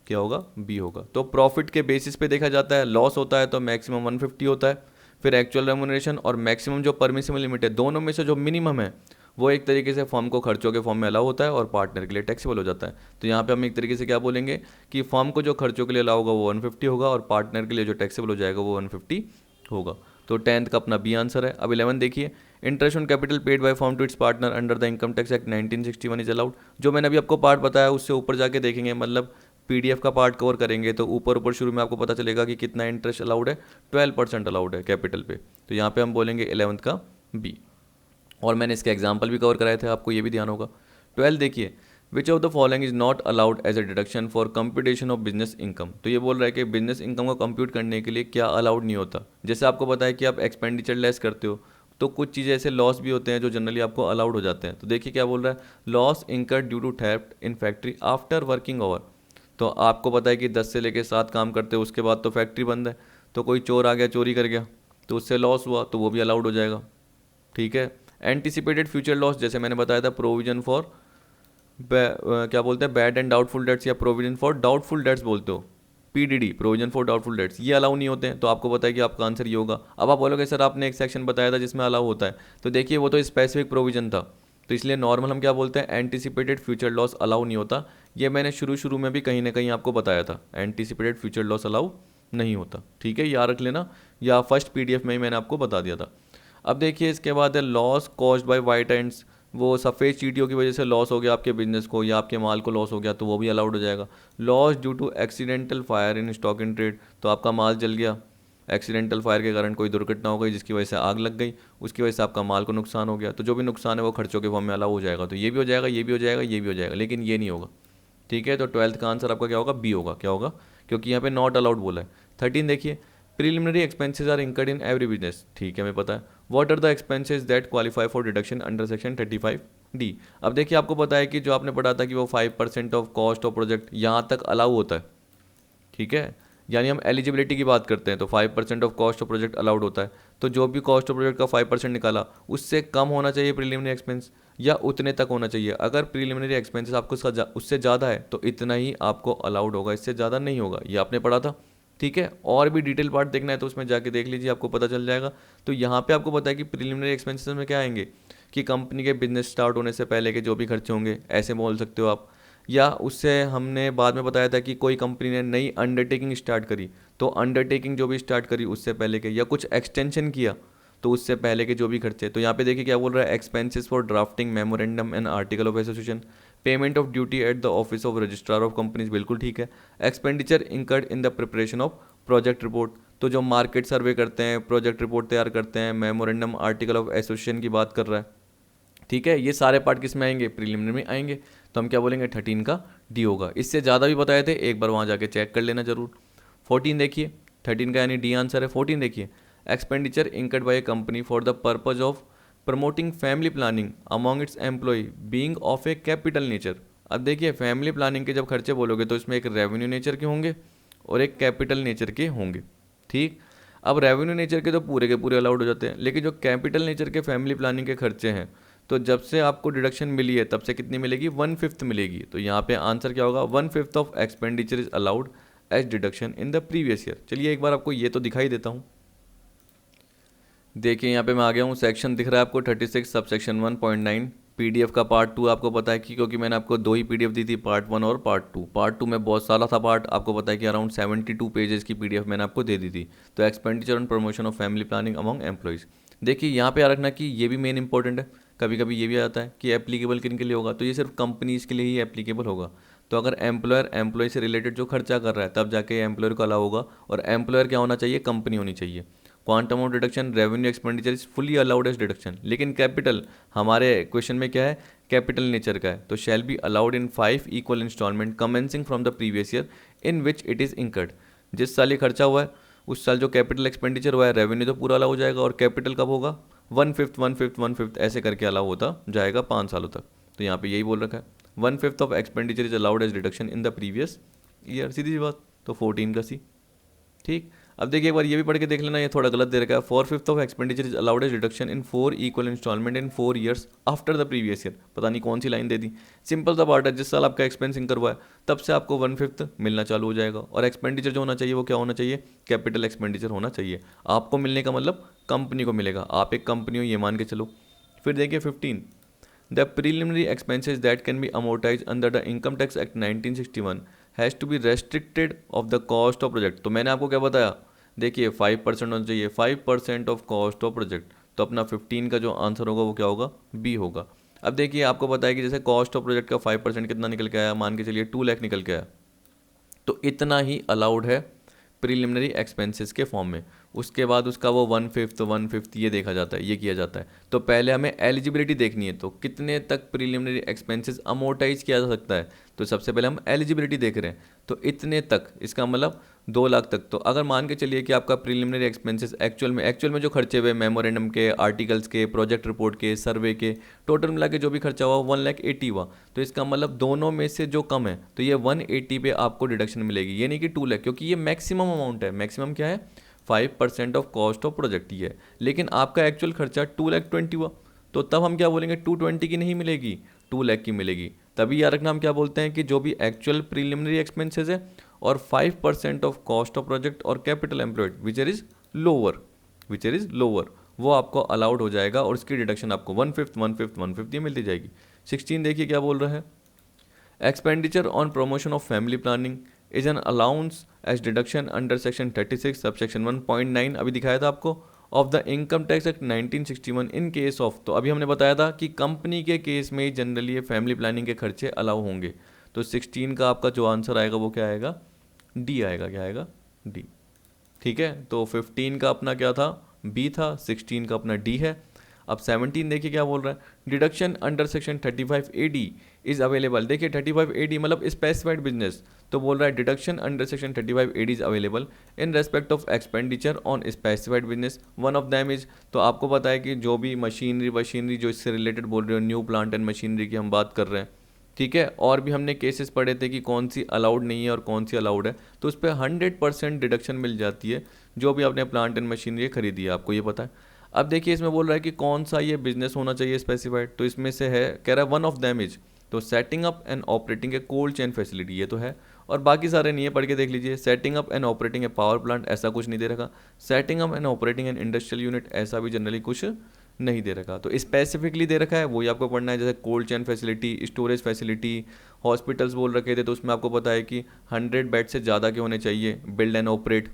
क्या होगा, बी होगा। तो प्रॉफिट के बेसिस पे देखा जाता है, लॉस होता है तो मैक्सिमम 150 होता है, फिर एक्चुअल रेमुनरेशन और मैक्सिमम जो परमिसिबल लिमिट है, दोनों में से जो मिनिमम है वो एक तरीके से फर्म को खर्चों के फॉर्म में अलाउ होता है और पार्टनर के लिए टैक्सेबल हो जाता है। तो यहाँ पे हम एक तरीके से क्या बोलेंगे कि फर्म को जो खर्चों के लिए अलाउ होगा वो 150 होगा और पार्टनर के लिए जो टैक्सेबल हो जाएगा वो 150 होगा। तो 10th का अपना बी आंसर है। अब 11 देखिए, interest on capital paid by firm to its partner under the income tax act 1961 is allowed. जो मैंने अभी आपको पार्ट बताया उससे ऊपर जाके देखेंगे, मतलब पीडीएफ का पार्ट कवर करेंगे तो ऊपर ऊपर शुरू में आपको पता चलेगा कि कितना इंटरेस्ट अलाउड है, 12% अलाउड है कैपिटल पे। तो यहाँ पे हम बोलेंगे 11th का बी। और मैंने इसके एग्जाम्पल भी कवर कराए थे, आपको ये भी ध्यान होगा। 12 देखिए, which of the following is not allowed as a deduction for computation of business income. तो ये बोल रहा है कि बिजनेस इनकम को कंप्यूट करने के लिए क्या अलाउड नहीं होता। जैसे आपको पता है कि आप एक्सपेंडिचर लेस करते हो तो कुछ चीज़ें ऐसे लॉस भी होते हैं जो जनरली आपको अलाउड हो जाते हैं। तो देखिए क्या बोल रहा है, loss incurred due to theft in factory after working hour. तो आपको पता है कि 10 से लेकर 7 काम करते हैं, उसके बाद तो फैक्ट्री बंद है। तो कोई चोर आ गया, चोरी कर गया, तो उससे लॉस हुआ, तो वो भी अलाउड हो जाएगा। ठीक है। एंटिसिपेटेड फ्यूचर लॉस, जैसे मैंने बताया था, प्रोविजन फॉर क्या बोलते हैं, बैड एंड डाउटफुल डेट्स, या प्रोविजन फॉर डाउटफुल डेट्स बोलते हो, PDD, provision for doubtful debts, ये अलाउ नहीं होते हैं। तो आपको पता है कि आपका आंसर ये होगा। अब आप बोलोगे सर आपने एक सेक्शन बताया था जिसमें अलाउ होता है, तो देखिए वो तो स्पेसिफिक प्रोविजन था, तो इसलिए नॉर्मल हम क्या बोलते हैं, एंटिसिपेटेड फ्यूचर लॉस अलाउ नहीं होता। ये मैंने शुरू में भी कहीं ना कहीं आपको बताया था, एंटिसिपेटेड फ्यूचर लॉस अलाउ नहीं होता। ठीक है, याद रख लेना, या फर्स्ट पीडीएफ में ही मैंने आपको बता दिया था। अब देखिए इसके बाद है loss caused by white ends, वो सफ़ेद चींटियों की वजह से लॉस हो गया आपके बिजनेस को या आपके माल को लॉस हो गया, तो वो भी अलाउड हो जाएगा। Loss due to accidental fire in stock in trade, तो आपका माल जल गया, एक्सीडेंटल फायर के कारण कोई दुर्घटना हो गई जिसकी वजह से आग लग गई, उसकी वजह से आपका माल को नुकसान हो गया, तो जो भी नुकसान है वो खर्चों के फॉर्म में अलाउ हो जाएगा। तो ये भी हो जाएगा, ये भी हो जाएगा, ये भी हो जाएगा, लेकिन ये नहीं होगा। ठीक है, तो 12th का आंसर आपका क्या होगा, बी होगा। क्या होगा, क्योंकि यहाँ पे नॉट अलाउड बोला है। 13 देखिए, preliminary expenses are incurred in every business. ठीक है, हमें पता है। What are the expenses that qualify for deduction under section 35D। अब देखिए आपको पता है कि जो आपने पढ़ा था कि वो 5% ऑफ कॉस्ट ऑफ प्रोजेक्ट यहाँ तक अलाउ होता है। ठीक है, यानी हम एलिजिबिलिटी की बात करते हैं तो 5% of cost of project allowed होता है। तो जो भी कॉस्ट ऑफ प्रोजेक्ट का 5% निकाला, उससे कम होना चाहिए प्रीलिमिनरी एक्सपेंस, या उतने तक होना चाहिए। अगर प्रीलिमिनरी एक्सपेंसेस आपको उससे ज़्यादा है तो इतना ही आपको अलाउड होगा, इससे ज़्यादा नहीं होगा। ये आपने पढ़ा था। ठीक है, और भी डिटेल पार्ट देखना है तो उसमें जाके देख लीजिए, आपको पता चल जाएगा। तो यहाँ पे आपको पता है कि प्रीलिमिनरी एक्सपेंसेस में क्या आएंगे, कि कंपनी के बिजनेस स्टार्ट होने से पहले के जो भी खर्चे होंगे, ऐसे बोल सकते हो आप। या उससे हमने बाद में बताया था कि कोई कंपनी ने नई अंडरटेकिंग स्टार्ट करी, तो अंडरटेकिंग जो भी स्टार्ट करी उससे पहले के, या कुछ एक्सटेंशन किया तो उससे पहले के जो भी खर्चे। तो यहाँ पे देखिए क्या बोल रहा है, expenses for drafting memorandum and article of association, payment of duty at the office of registrar of companies, बिल्कुल ठीक है। Expenditure incurred in the preparation of project report, तो जो मार्केट सर्वे करते हैं, प्रोजेक्ट रिपोर्ट तैयार करते हैं, मेमोरेंडम आर्टिकल ऑफ एसोसिएशन की बात कर रहा है। ठीक है, ये सारे पार्ट किस में आएंगे, प्रीलिमिनरी में आएंगे। तो हम क्या बोलेंगे, 13 का डी होगा। इससे ज़्यादा भी बताए थे, एक बार वहाँ जाके चेक कर लेना जरूर। 14 देखिए, 13 का यानी डी आंसर है। 14 देखिए, expenditure incurred by a company for the purpose of promoting family planning among its employee being of a capital nature. अब देखिए फैमिली प्लानिंग के जब खर्चे बोलोगे तो इसमें एक रेवेन्यू नेचर के होंगे और एक कैपिटल नेचर के होंगे। ठीक, अब रेवेन्यू नेचर के तो पूरे के पूरे अलाउड हो जाते हैं, लेकिन जो कैपिटल नेचर के फैमिली प्लानिंग के खर्चे हैं, तो जब से आपको डिडक्शन मिली है तब से कितनी मिलेगी, 1/5 मिलेगी। तो यहाँ पे आंसर क्या होगा, 1/5 of expenditure is allowed as deduction in the previous year. चलिए एक बार आपको ये तो दिखाई देता हूँ। देखिए यहाँ पे मैं आ गया हूँ, सेक्शन दिख रहा है आपको 36 सब सेक्शन 1.9, पीडीएफ का पार्ट 2 आपको पता है कि क्योंकि मैंने आपको 2 ही पीडीएफ दी थी, पार्ट 1 और पार्ट 2। पार्ट 2 में बहुत सारा था पार्ट, आपको पता है कि अराउंड 72 पेजेस की पीडीएफ मैंने आपको दे दी थी। तो expenditure on promotion of family planning among employees. देखिए यहाँ पे याद रखना कि ये भी मेन इंपॉर्टेंट है, कभी कभी ये भी आता है कि एप्लीकेबल किन के लिए होगा, तो ये सिर्फ कंपनीज के लिए ही एप्लीकेबल होगा। तो अगर एम्प्लॉयर एम्प्लॉय से रिलेटेड जो खर्चा कर रहा है तब जाके एम्प्लॉयर को अलाउ होगा, और एम्प्लॉयर क्या होना चाहिए, कंपनी होनी चाहिए। Quantum of deduction revenue expenditure is fully allowed as deduction, लेकिन कैपिटल हमारे क्वेश्चन में क्या है, कैपिटल नेचर का है, तो shall be allowed in 5 equal instalment commencing from the previous year in which it is incurred. जिस साल ये खर्चा हुआ है उस साल जो कैपिटल एक्सपेंडिचर हुआ है, रेवेन्यू तो पूरा अलाउ हो जाएगा, और कैपिटल कब होगा, 1/5 1/5 1/5 ऐसे करके अलाउ होता जाएगा 5 सालों तक। तो यहाँ पे यही बोल रखा है, 1/5 of expenditure is allowed as deduction in the previous year, सीधी सी बात। तो 14 का सी। ठीक, अब देखिए एक बार ये भी पढ़ के देख लेना, ये थोड़ा गलत दे रखा है। 4/5 of expenditure is allowed as reduction in 4 equal instalment in 4 years after the previous year. पता नहीं कौन सी लाइन दे दी। सिंपल सा पार्ट है, जिस साल आपका एक्सपेंस इंकर हुआ है तब से आपको 1/5 मिलना चालू हो जाएगा, और एक्सपेंडिचर जो होना चाहिए वो क्या होना चाहिए, कैपिटल एक्सपेंडिचर होना चाहिए। आपको मिलने का मतलब कंपनी को मिलेगा, आप एक कंपनी हो ये मान के चलो। फिर देखिए 15, the preliminary expenses that can be amortize under the income tax act 1961 has to be restricted of the cost of project. तो मैंने आपको क्या बताया, देखिए 5% होना चाहिए, 5% ऑफ कॉस्ट ऑफ प्रोजेक्ट। तो अपना 15 का जो आंसर होगा वो क्या होगा, बी होगा। अब देखिए आपको पता है कि जैसे कॉस्ट ऑफ प्रोजेक्ट का 5% कितना निकल के आया, मान के चलिए 2 लाख निकल के आया, तो इतना ही अलाउड है प्रीलिमिनरी एक्सपेंसेस के फॉर्म में। उसके बाद उसका वो 1/5 ये देखा जाता है, ये किया जाता है। तो पहले हमें एलिजिबिलिटी देखनी है, तो कितने तक प्रीलिमिनरी एक्सपेंसेस अमोर्टाइज किया जा सकता है, तो सबसे पहले हम एलिजिबिलिटी देख रहे हैं। तो इतने तक, इसका मतलब 2 लाख तक। तो अगर मान के चलिए कि आपका प्रीलिमिनरी एक्सपेंसेस एक्चुअल में जो खर्चे हुए मेमोरेंडम के, आर्टिकल्स के, प्रोजेक्ट रिपोर्ट के, सर्वे के, टोटल मिला के जो भी खर्चा हुआ 1,80,000 हुआ, तो इसका मतलब दोनों में से जो कम है तो ये 180 पे आपको डिडक्शन मिलेगी, ये नहीं कि 2 लाख, क्योंकि ये मैक्सिमम अमाउंट है। मैक्सिमम क्या है? 5% ऑफ कॉस्ट ऑफ प्रोजेक्ट ही है। लेकिन आपका एक्चुअल खर्चा 2,20,000 हुआ, तो तब हम क्या बोलेंगे? 220 की नहीं मिलेगी, 2 लाख की मिलेगी। तभी याद रखना हम क्या बोलते हैं कि जो भी एक्चुअल प्रीलिमिनरी एक्सपेंसेस है और 5% ऑफ कॉस्ट ऑफ प्रोजेक्ट और capital employed which is lower, वो आपको अलाउड हो जाएगा और उसकी डिडक्शन आपको 1/5 ये मिलती जाएगी। 16 देखिए क्या बोल रहा है, expenditure on promotion of family planning is an allowance as deduction under section 36 subsection 1.9 अभी दिखाया था आपको of the income tax act 1961 in case of. तो अभी हमने बताया था कि कंपनी के केस में जनरली ये फैमिली प्लानिंग के खर्चे अलाउ होंगे। तो 16 का आपका जो आंसर आएगा वो क्या आएगा? डी आएगा। क्या आएगा? डी। ठीक है, तो 15 का अपना क्या था? बी था। 16 का अपना डी है। अब 17 देखिए क्या बोल रहा है, deduction under section 35 AD is available. देखिए 35 AD मतलब स्पेसिफाइड बिजनेस, तो बोल रहा है deduction under section 35 AD is available in respect of expenditure on specified business, one of them is. तो आपको पता है कि जो भी मशीनरी जो इससे रिलेटेड बोल रहे हो, न्यू प्लांट एंड मशीनरी की हम बात कर रहे हैं, ठीक है। और भी हमने केसेस पढ़े थे कि कौन सी अलाउड नहीं है और कौन सी अलाउड है, तो उस पर 100% डिडक्शन मिल जाती है जो भी आपने प्लांट एंड मशीनरी खरीदी है, आपको ये पता है। अब देखिए इसमें बोल रहा है कि कौन सा ये बिजनेस होना चाहिए स्पेसिफाइड, तो इसमें से है, कह रहा है वन ऑफ दैम इज, तो setting up and operating A cold chain facility, ये तो है। और बाकी सारे नहीं है, पढ़ के देख लीजिए। Setting up and operating A power plant, ऐसा कुछ नहीं दे रखा। Setting up and operating an industrial unit, ऐसा भी जनरली कुछ नहीं दे रखा। तो स्पेसिफिकली दे रखा है वही आपको पढ़ना है, जैसे cold chain facility, storage facility, hospitals बोल रखे थे, तो उसमें आपको पता है कि 100 बेड से ज़्यादा के होने चाहिए। बिल्ड एंड ऑपरेट,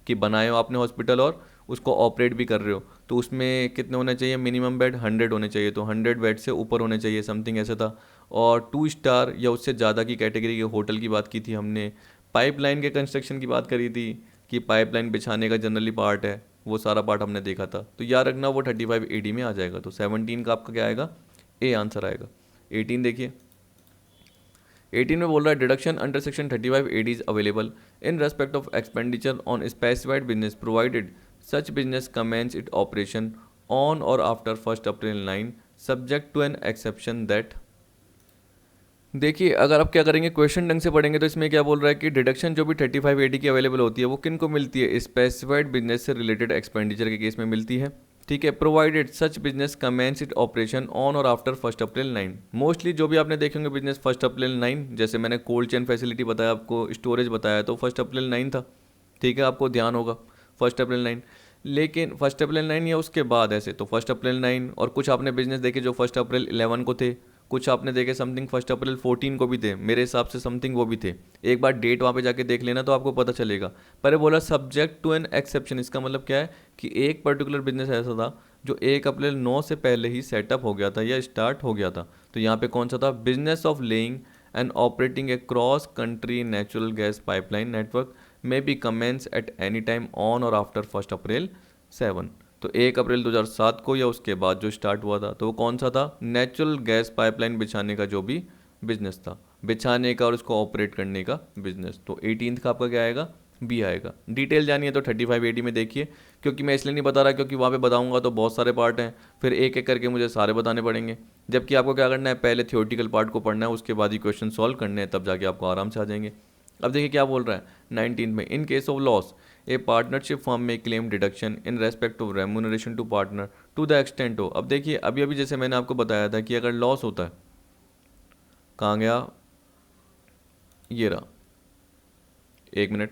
कि बनाए हो आपने हॉस्पिटल और उसको ऑपरेट भी कर रहे हो, तो उसमें कितने होने चाहिए? मिनिमम बेड 100 होने चाहिए, तो 100 बेड से ऊपर होने चाहिए, समथिंग ऐसा था। और 2 स्टार या उससे ज़्यादा की कैटेगरी के होटल की बात की थी हमने। पाइपलाइन के कंस्ट्रक्शन की बात करी थी कि पाइपलाइन बिछाने का जनरली पार्ट है, वो सारा पार्ट हमने देखा था। तो याद रखना वो 35 AD में आ जाएगा। तो 17 का आपका क्या आएगा? ए आंसर आएगा। 18 देखिए, 18 में बोल रहा है deduction under section 35 AD is available in respect of expenditure on specified business provided such business commence it operation on और after 1 April 9 subject to an exception that. देखिए अगर आप क्या करेंगे, क्वेश्चन ढंग से पढ़ेंगे तो इसमें क्या बोल रहा है कि डिडक्शन जो भी 35 AD की अवेलेबल होती है वो किन को मिलती है? स्पेसिफाइड बिजनेस से रिलेटेड एक्सपेंडिचर के केस में मिलती है, ठीक है। Provided such business commence it operation on और आफ्टर 1 अप्रैल 9। मोस्टली जो भी आपने देखेंगे बिजनेस 1 अप्रैल 9, जैसे मैंने कोल्ड चेन फैसिलिटी बताया आपको, स्टोरेज बताया, तो 1 अप्रैल 9 था, ठीक है, आपको ध्यान होगा 1 अप्रैल 9। लेकिन 1 अप्रैल 9 या उसके बाद ऐसे तो 1 अप्रैल 9, और कुछ आपने बिजनेस देखे जो 1 अप्रैल 11 को थे, कुछ आपने देखे समथिंग 1 अप्रैल 14 को भी थे, मेरे हिसाब से समथिंग वो भी थे। एक बार डेट वहाँ पे जाके देख लेना तो आपको पता चलेगा। पर ये बोला सब्जेक्ट टू एन एक्सेप्शन, इसका मतलब क्या है कि एक पर्टिकुलर बिजनेस ऐसा था जो 1 अप्रैल 9 से पहले ही सेटअप हो गया था या स्टार्ट हो गया था। तो यहाँ पे कौन सा था? Business of laying and operating a cross country natural gas pipeline network may be commence at any time on और आफ्टर 1 अप्रैल 7। तो 1 अप्रैल 2007 को या उसके बाद जो स्टार्ट हुआ था, तो वो कौन सा था? नेचुरल गैस पाइपलाइन बिछाने का जो भी बिजनेस था, बिछाने का और उसको ऑपरेट करने का बिजनेस। तो 18 का आपका क्या आएगा? बी आएगा। डिटेल जानिए तो 35 AD में देखिए, क्योंकि मैं इसलिए नहीं बता रहा क्योंकि वहाँ पे बताऊंगा तो बहुत सारे पार्ट हैं, फिर एक एक करके मुझे सारे बताने पड़ेंगे। जबकि आपको क्या करना है, पहले थियोरटिकल पार्ट को पढ़ना है, उसके बाद ही क्वेश्चन सॉल्व करने हैं, तब जाके आपको आराम से आ जाएंगे। अब देखिए क्या बोल रहा है 19 में, in case of loss a partnership firm may claim deduction in respect of remuneration to partner to the extent हो। अब देखिए अभी अभी जैसे मैंने आपको बताया था कि अगर लॉस होता है, कहाँ गया, ये रहा, 1 मिनट,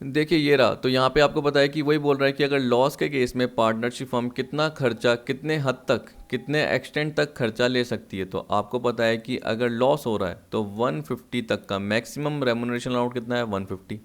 देखिए ये रहा। तो यहाँ पे आपको पता है कि वही बोल रहा है कि अगर लॉस के केस में पार्टनरशिप फर्म कितना खर्चा, कितने हद तक, कितने एक्सटेंट तक खर्चा ले सकती है। तो आपको पता है कि अगर लॉस हो रहा है तो 150 तक का मैक्सिमम रेम्यूनरेशन अलाउड कितना है? 150,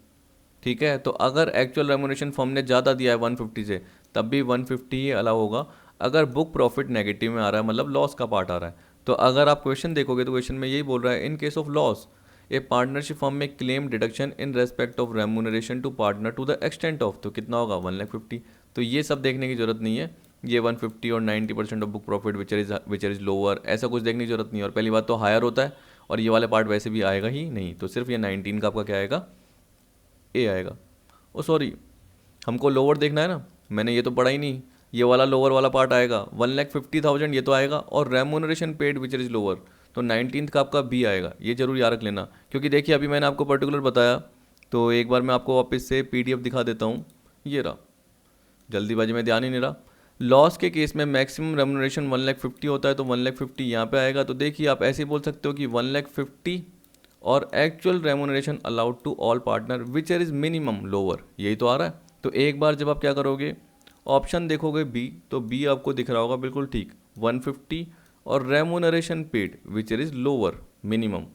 ठीक है। तो अगर एक्चुअल रेम्यूनरेशन फर्म ने ज़्यादा दिया है 150 से, तब भी 150 ही अलाउ होगा। अगर बुक प्रॉफिट नेगेटिव में आ रहा है, मतलब लॉस का पार्ट आ रहा है, तो अगर आप क्वेश्चन देखोगे तो क्वेश्चन में यही बोल रहा है in case of loss a partnership firm may claim deduction in respect of remuneration to partner to the extent of, तो कितना होगा? 150। तो ये सब देखने की जरूरत नहीं है, ये 150 और 90% of book profit which is lower, ऐसा कुछ देखने की जरूरत नहीं है। और पहली बात तो हायर होता है, और ये वाला पार्ट वैसे भी आएगा ही नहीं, तो सिर्फ ये 19 का आपका क्या आएगा, ए आएगा। ओ सॉरी, हमको लोअर देखना है ना, मैंने ये तो पढ़ा ही नहीं, ये वाला लोअर वाला पार्ट आएगा 1,50,000 ये तो आएगा, और remuneration paid which is lower, तो 19 का आपका बी आएगा। ये जरूर याद रख लेना, क्योंकि देखिए अभी मैंने आपको पर्टिकुलर बताया, तो एक बार मैं आपको वापस से पीडीएफ दिखा देता हूँ। ये रहा, जल्दीबाजी में ध्यान ही नहीं रहा। लॉस के केस में मैक्सिमम रेमोनरेशन 1,50,000 होता है, तो 1,50,000 यहाँ पे आएगा। तो देखिए आप ऐसे ही बोल सकते हो कि 1,50,000 और actual remuneration allowed to all partner which is minimum lower, यही तो आ रहा है। तो एक बार जब आप क्या करोगे, ऑप्शन देखोगे बी, तो बी आपको दिख रहा होगा बिल्कुल ठीक, 150 और remuneration paid which is lower minimum,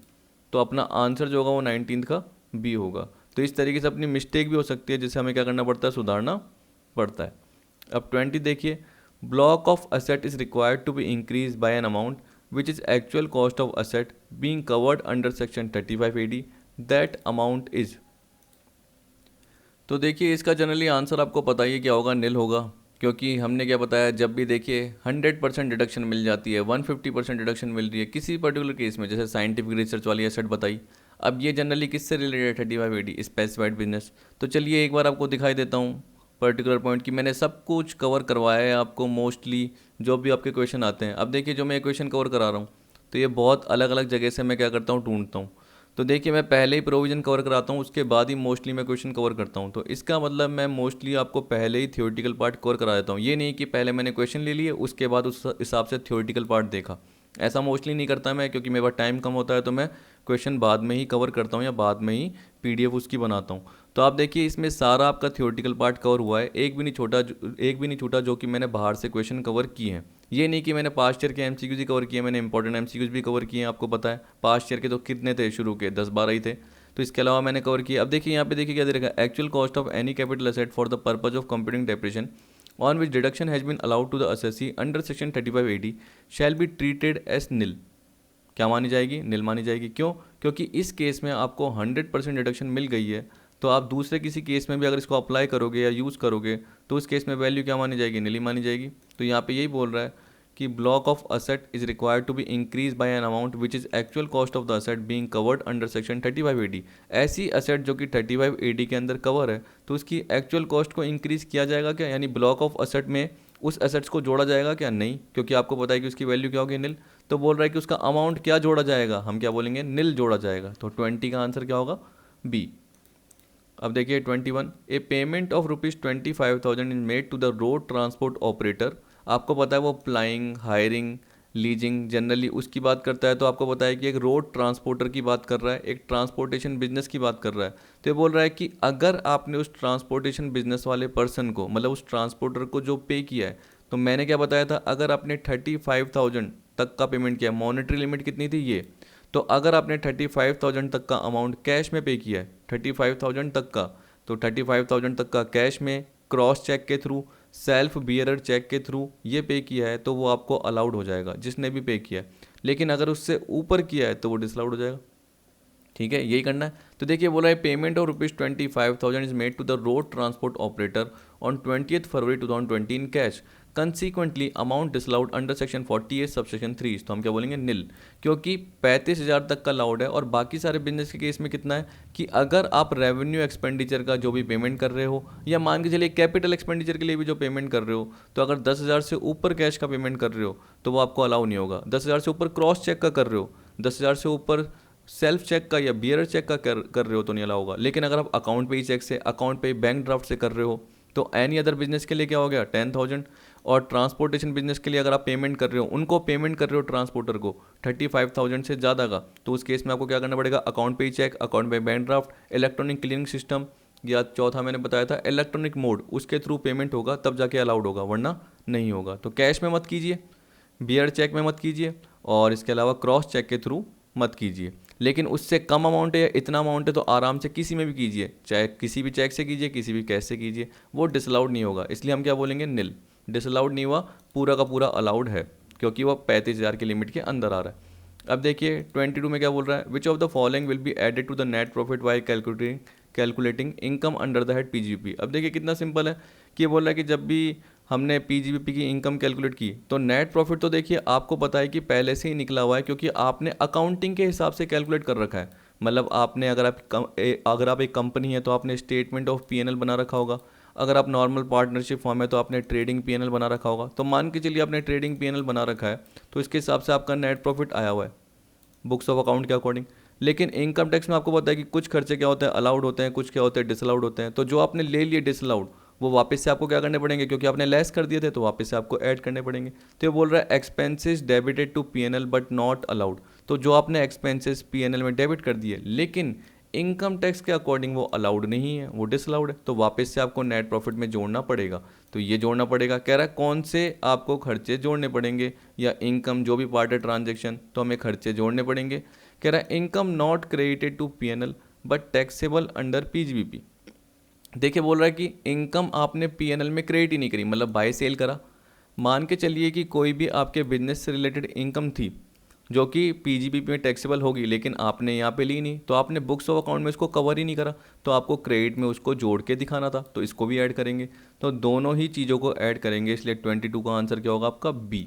तो अपना आंसर जो होगा वो 19 का बी होगा। तो इस तरीके से अपनी मिस्टेक भी हो सकती है, जिससे हमें क्या करना पड़ता है, सुधारना पड़ता है। अब 20 देखिए, block of asset is required to be increase by an amount which is actual cost of asset being covered under section 35 AD, that amount is. तो देखिए इसका जनरली आंसर आपको पता ही है क्या होगा, नील होगा, क्योंकि हमने क्या बताया, जब भी देखिए 100% डिडक्शन मिल जाती है, 150% डिडक्शन मिल रही है किसी पर्टिकुलर केस में, जैसे साइंटिफिक रिसर्च वाली एसेट बताई। अब ये जनरली किससे रिलेटेड है, 35 AD स्पेसिफाइड बिजनेस। तो चलिए एक बार आपको दिखाई देता हूँ पर्टिकुलर पॉइंट की, मैंने सब कुछ कवर करवाया है आपको मोस्टली, जो भी आपके क्वेश्चन आते हैं। अब देखिए जो मैं क्वेश्चन कवर करा रहा हूँ, तो ये बहुत अलग अलग जगह से मैं क्या करता हूँ, ढूंढता हूँ। तो देखिए मैं पहले ही प्रोविजन कवर कराता हूँ, उसके बाद ही मोस्टली मैं क्वेश्चन कवर करता हूँ। तो इसका मतलब मैं मोस्टली आपको पहले ही थ्योरेटिकल पार्ट कवर करा देता हूँ। ये नहीं कि पहले मैंने क्वेश्चन ले लिए उसके बाद उस हिसाब से थ्योरेटिकल पार्ट देखा, ऐसा मोस्टली नहीं करता मैं, क्योंकि मेरे पास टाइम कम होता है, तो मैं क्वेश्चन बाद में ही कवर करता हूँ या बाद में ही पीडीएफ उसकी बनाता हूँ। तो आप देखिए इसमें सारा आपका थ्योरेटिकल पार्ट कवर हुआ है, एक भी नहीं छूटा जो कि मैंने बाहर से क्वेश्चन कवर किए हैं। ये नहीं कि मैंने पास्ट ईयर के एमसीक्यूज ही कवर किए, मैंने इंपॉर्टेंट एमसीक्यूज भी कवर किए हैं। आपको पता है पास्ट ईयर के तो कितने थे, शुरू के 10-12 ही थे, तो इसके अलावा मैंने कवर किया। अब देखिए यहाँ पे देखिए क्या दे रखा है, actual cost of any capital asset for the purpose of computing depreciation on which deduction has been allowed to the assessee under section 35 AD shall be treated as nil. क्या मानी जाएगी, निल मानी जाएगी। क्यों, क्योंकि इस केस में आपको 100% डिडक्शन मिल गई है, तो आप दूसरे किसी केस में भी अगर इसको अप्लाई करोगे या यूज़ करोगे, तो उस केस में वैल्यू क्या मानी जाएगी, निल ही मानी जाएगी। तो यहाँ पे यही बोल रहा है कि block of asset is required to be increase by an amount which is actual cost of the asset being covered under section 35 AD। ऐसी असेट जो कि 35 AD के अंदर कवर है, तो उसकी एक्चुअल कॉस्ट को इंक्रीज किया जाएगा क्या, यानी ब्लॉक ऑफ असेट में उस एसेट्स को जोड़ा जाएगा क्या, नहीं, क्योंकि आपको पता है कि उसकी वैल्यू क्या होगी, निल। तो बोल रहा है कि उसका अमाउंट क्या जोड़ा जाएगा, हम क्या बोलेंगे, निल जोड़ा जाएगा। तो 20 का आंसर क्या होगा, बी। अब देखिए 21, a payment of ₹25,000 is made to the road transport operator. आपको पता है वो प्लाइंग, हायरिंग, लीजिंग जनरली उसकी बात करता है, तो आपको पता है कि एक रोड ट्रांसपोर्टर की बात कर रहा है, एक ट्रांसपोर्टेशन बिजनेस की बात कर रहा है। तो ये बोल रहा है कि अगर आपने उस ट्रांसपोर्टेशन बिजनेस वाले पर्सन को, मतलब उस ट्रांसपोर्टर को जो पे किया है, तो मैंने क्या बताया था, अगर आपने 35,000 तक का पेमेंट किया, मॉनेटरी लिमिट कितनी थी ये, तो अगर आपने 35,000 तक का अमाउंट कैश में पे किया है, 35,000 तक का, तो 35,000 तक का कैश में, क्रॉस चेक के थ्रू, सेल्फ बियरर चेक के थ्रू ये पे किया है, तो वो आपको अलाउड हो जाएगा जिसने भी पे किया है। लेकिन अगर उससे ऊपर किया है तो वो डिसअलाउड हो जाएगा। ठीक है, यही करना है। तो देखिए बोला है payment of ₹25,000 is made to the road transport operator on 20 February 2020 in cash, consequently amount disallowed under section 48 subsection 3। तो हम क्या बोलेंगे, निल, क्योंकि 35,000 तक का अलाउड है। और बाकी सारे बिजनेस के केस में कितना है कि अगर आप रेवेन्यू एक्सपेंडिचर का जो भी पेमेंट कर रहे हो, या मान के चलिए कैपिटल एक्सपेंडिचर के लिए भी जो पेमेंट कर रहे हो, तो अगर 10,000 से ऊपर कैश का पेमेंट कर रहे हो तो वो आपको अलाउ नहीं होगा। 10,000 से ऊपर क्रॉस चेक का कर रहे हो, 10,000 से ऊपर सेल्फ चेक का या बियरर चेक का कर रहे हो तो नहीं अलाउ होगा। लेकिन अगर आप अकाउंट पे ही चेक से, अकाउंट पे बैंक ड्राफ्ट से कर रहे हो, तो एनी अदर बिजनेस के लिए क्या हो गया, 10,000। और ट्रांसपोर्टेशन बिजनेस के लिए अगर आप पेमेंट कर रहे हो, उनको पेमेंट कर रहे हो ट्रांसपोर्टर को 35,000 से ज़्यादा का, तो उस केस में आपको क्या करना पड़ेगा, अकाउंट पे ही चेक, अकाउंट पे bank draft, electronic clearing system, या चौथा मैंने बताया था इलेक्ट्रॉनिक मोड, उसके थ्रू पेमेंट होगा तब जाके अलाउड होगा, वरना नहीं होगा। तो कैश में मत कीजिए, बियर चेक में मत कीजिए, और इसके अलावा क्रॉस चेक के थ्रू मत कीजिए। लेकिन उससे कम अमाउंट है या इतना अमाउंट है तो आराम से किसी में भी कीजिए, चाहे किसी भी चेक से कीजिए, किसी भी कैश से कीजिए, वो डिसअलाउड नहीं होगा। इसलिए हम क्या बोलेंगे, निल, डिसअलाउड नहीं हुआ, पूरा का पूरा अलाउड है, क्योंकि वह 35,000 की लिमिट के अंदर आ रहा है। अब देखिए 22 में क्या बोल रहा है, which of the following will be added to the net profit while calculating income under the head PGP. अब देखिए कितना सिंपल है कि ये बोल रहा है कि जब भी हमने पीजीबीपी की इनकम कैलकुलेट की, तो नेट प्रॉफिट तो देखिए आपको पता है कि पहले से ही निकला हुआ है, क्योंकि आपने अकाउंटिंग के हिसाब से कैलकुलेट कर रखा है। मतलब आपने अगर आप एक कंपनी है तो आपने स्टेटमेंट ऑफ पीएनएल बना रखा होगा। अगर आप नॉर्मल पार्टनरशिप फॉर्म है तो आपने ट्रेडिंग पीएनएल बना रखा होगा। तो मान के चलिए आपने ट्रेडिंग पीएनएल बना रखा है, तो इसके हिसाब से आपका नेट प्रॉफिट आया हुआ है बुक्स ऑफ अकाउंट के अकॉर्डिंग। लेकिन इनकम टैक्स में आपको पता है कि कुछ खर्चे क्या होते हैं, अलाउड होते हैं, कुछ क्या होते हैं, डिसअलाउड होते हैं। तो जो आपने ले लिए डिसअलाउड, वो वापस से आपको क्या करने पड़ेंगे, क्योंकि आपने लेस कर दिए थे तो वापस से आपको ऐड करने पड़ेंगे। तो ये बोल रहा है expenses debited to PNL but not allowed. तो जो आपने एक्सपेंसेस पीएनएल में डेबिट कर दिए, लेकिन इनकम टैक्स के अकॉर्डिंग वो अलाउड नहीं है, वो डिसअलाउड है, तो वापस से आपको नेट प्रॉफिट में जोड़ना पड़ेगा। तो ये जोड़ना पड़ेगा। कह रहा है कौन से आपको खर्चे जोड़ने पड़ेंगे, या इनकम जो भी पार्ट है ट्रांजेक्शन, तो हमें खर्चे जोड़ने पड़ेंगे। कह रहा है income not credited to PNL but taxable under PGBP. देखिए बोल रहा है कि इनकम आपने पीएनएल में क्रेडिट ही नहीं करी, मतलब बाय सेल करा। मान के चलिए कि कोई भी आपके बिजनेस से रिलेटेड इनकम थी जो कि पीजीबीपी में टैक्सेबल होगी, लेकिन आपने यहाँ पे ली नहीं, तो आपने बुक्स ऑफ अकाउंट में इसको कवर ही नहीं करा, तो आपको क्रेडिट में उसको जोड़ के दिखाना था, तो इसको भी ऐड करेंगे। तो दोनों ही चीज़ों को ऐड करेंगे, इसलिए 22 का आंसर क्या होगा आपका बी,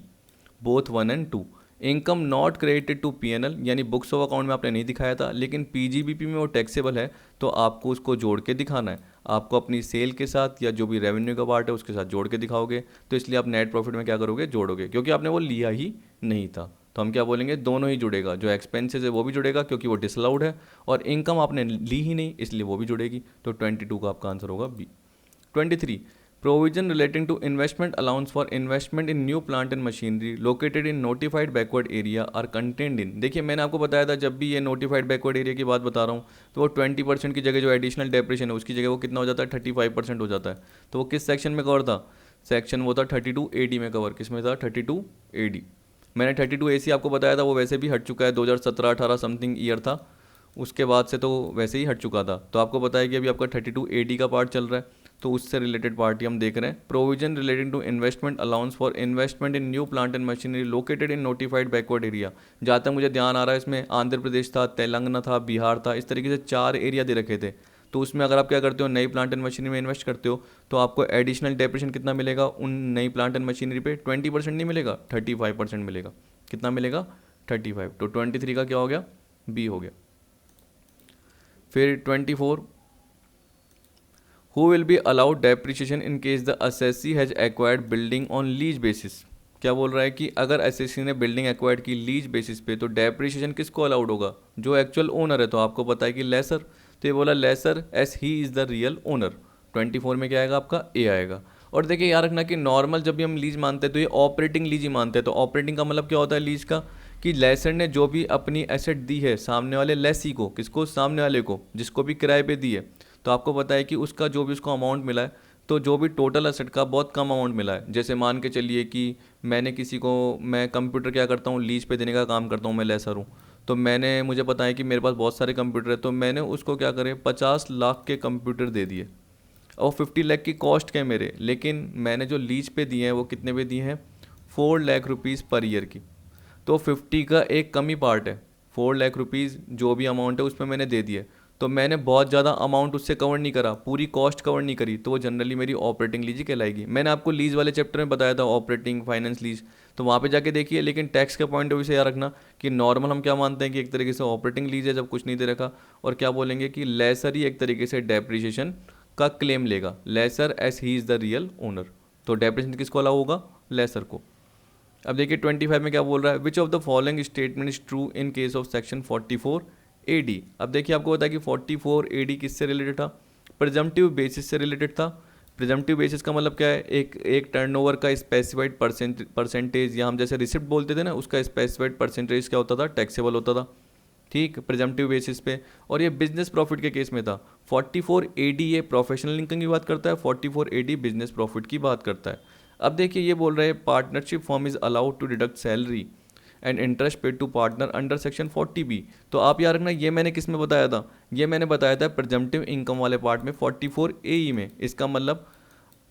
बोथ 1 और 2। Income not credited to PNL, यानी बुक्स ऑफ अकाउंट में आपने नहीं दिखाया था, लेकिन पीजीबीपी में वो टैक्सेबल है, तो आपको उसको जोड़ के दिखाना है। आपको अपनी सेल के साथ या जो भी रेवेन्यू का पार्ट है उसके साथ जोड़ के दिखाओगे, तो इसलिए आप नेट प्रॉफिट में क्या करोगे, जोड़ोगे, क्योंकि आपने वो लिया ही नहीं था। तो हम क्या बोलेंगे, दोनों ही जुड़ेगा। जो एक्सपेंसेस है वो भी जुड़ेगा क्योंकि वो डिसअलाउड है, और इनकम आपने ली ही नहीं इसलिए वो भी जुड़ेगी। तो 22 का आपका आंसर होगा B. 23, provision relating to investment allowance for investment in new plant and machinery located in notified backward area are contained in. देखिए मैंने आपको बताया था, जब भी ये नोटिफाइड बैकवर्ड एरिया की बात बता रहा हूँ, तो वो 20% की जगह जो एडिशनल डेप्रेशन है उसकी जगह वो कितना हो जाता है, 35% हो जाता है। तो वो किस सेक्शन में कवर था, सेक्शन वो था 32AD में कवर। किस में था, 32AD। मैंने 32AC आपको बताया था, वो वैसे भी हट चुका है, 2017-18 समथिंग ईयर था, उसके बाद से तो वैसे ही हट चुका था। तो आपको बताया कि अभी आपका 32AD का पार्ट चल रहा है, तो उससे रिलेटेड पार्ट ही हम देख रहे हैं। Provision relating to investment allowance for investment in new plant and machinery located in notified backward area. जहाँ तक मुझे ध्यान आ रहा है इसमें आंध्र प्रदेश था, तेलंगाना था, बिहार था, इस तरीके से 4 एरिया दे रखे थे। तो उसमें अगर आप क्या करते हो, नई प्लांट एंड मशीनरी में इन्वेस्ट करते हो, तो आपको एडिशनल डेप्रेशन कितना मिलेगा उन नई प्लांट एंड मशीनरी पे, 20% नहीं मिलेगा, 35% मिलेगा। कितना मिलेगा, 35। तो 23 का क्या हो गया, बी हो गया। फिर 24, who will be allowed depreciation in case the assessee has acquired building on lease basis. क्या बोल रहा है कि अगर असेसी ने बिल्डिंग एक्वायर्ड की लीज बेसिस पे, तो डेप्रिसिएशन किसको अलाउड होगा, जो एक्चुअल ओनर है। तो आपको पता है कि लेसर, तो ये बोला lessor as he is the real owner. 24 में क्या आएगा आपका, ए आएगा। और देखिए याद रखना कि नॉर्मल जब भी हम लीज मानते हैं तो ये ऑपरेटिंग लीज ही मानते हैं। तो ऑपरेटिंग का मतलब क्या होता है लीज का, कि लेसर ने जो भी अपनी एसेट दी है सामने वाले लेसी को, किसको, सामने वाले को, जिसको भी किराए पे दी है, तो आपको पता है कि उसका जो भी उसको अमाउंट मिला है, तो जो भी टोटल एसेट का बहुत कम अमाउंट मिला है। जैसे मान के चलिए कि मैंने किसी को, मैं कंप्यूटर क्या करता हूँ, लीज पे देने का काम करता हूँ, मैं लेसर हूँ। तो मैंने, मुझे पता है कि मेरे पास बहुत सारे कंप्यूटर है, तो मैंने उसको क्या करे, 50 लाख के कंप्यूटर दे दिए, और 50 लाख की कॉस्ट के मेरे, लेकिन मैंने जो लीज पे दिए हैं वो कितने पे दिए हैं, 4 लाख रुपीज़ पर ईयर की। तो 50 का एक कमी पार्ट है, 4 लाख रुपीज़ जो भी अमाउंट है उस पर मैंने दे दिए, तो मैंने बहुत ज़्यादा अमाउंट उससे कवर नहीं करा, पूरी कॉस्ट कवर नहीं करी, तो वो जनरली मेरी ऑपरेटिंग लीज ही कहलाएगी। मैंने आपको लीज वाले चैप्टर में बताया था ऑपरेटिंग फाइनेंस लीज, तो वहाँ पे जाके देखिए। लेकिन टैक्स के पॉइंट ऑफ व्यू से याद रखना कि नॉर्मल हम क्या मानते हैं कि एक तरीके से ऑपरेटिंग लीज है जब कुछ नहीं दे रखा, और क्या बोलेंगे कि लेसर ही एक तरीके से डेप्रिसिएशन का क्लेम लेगा, lessor as he is the real owner. तो डेप्रिसिएशन किसको अलाउ होगा, लेसर को। अब देखिए 25 में क्या बोल रहा है, which of the following statement is true in case of section 44AD। अब देखिए आपको पता है कि 44AD किससे रिलेटेड था, प्रिजम्पटिव बेसिस से रिलेटेड था। प्रिजम्पटिव बेसिस का मतलब क्या है, एक टर्नओवर का स्पेसिफाइड परसेंटेज, या हम जैसे रिसिप्ट बोलते थे ना, उसका स्पेसिफाइड परसेंटेज क्या होता था, टैक्सेबल होता था। ठीक, प्रिजम्पटिव बेसिस पे। और ये बिजनेस प्रॉफिट के केस में था। 44AD ये प्रोफेशनल इनकम की बात करता है, 44AD बिजनेस प्रॉफिट की बात करता है। अब देखिए ये बोल रहे हैं partnership firm is allowed to deduct salary and interest paid to partner under section 40B। तो आप याद रखना, ये मैंने किस में बताया था, ये मैंने बताया था प्रिजम्पटिव इनकम वाले पार्ट में, 44AE में। इसका मतलब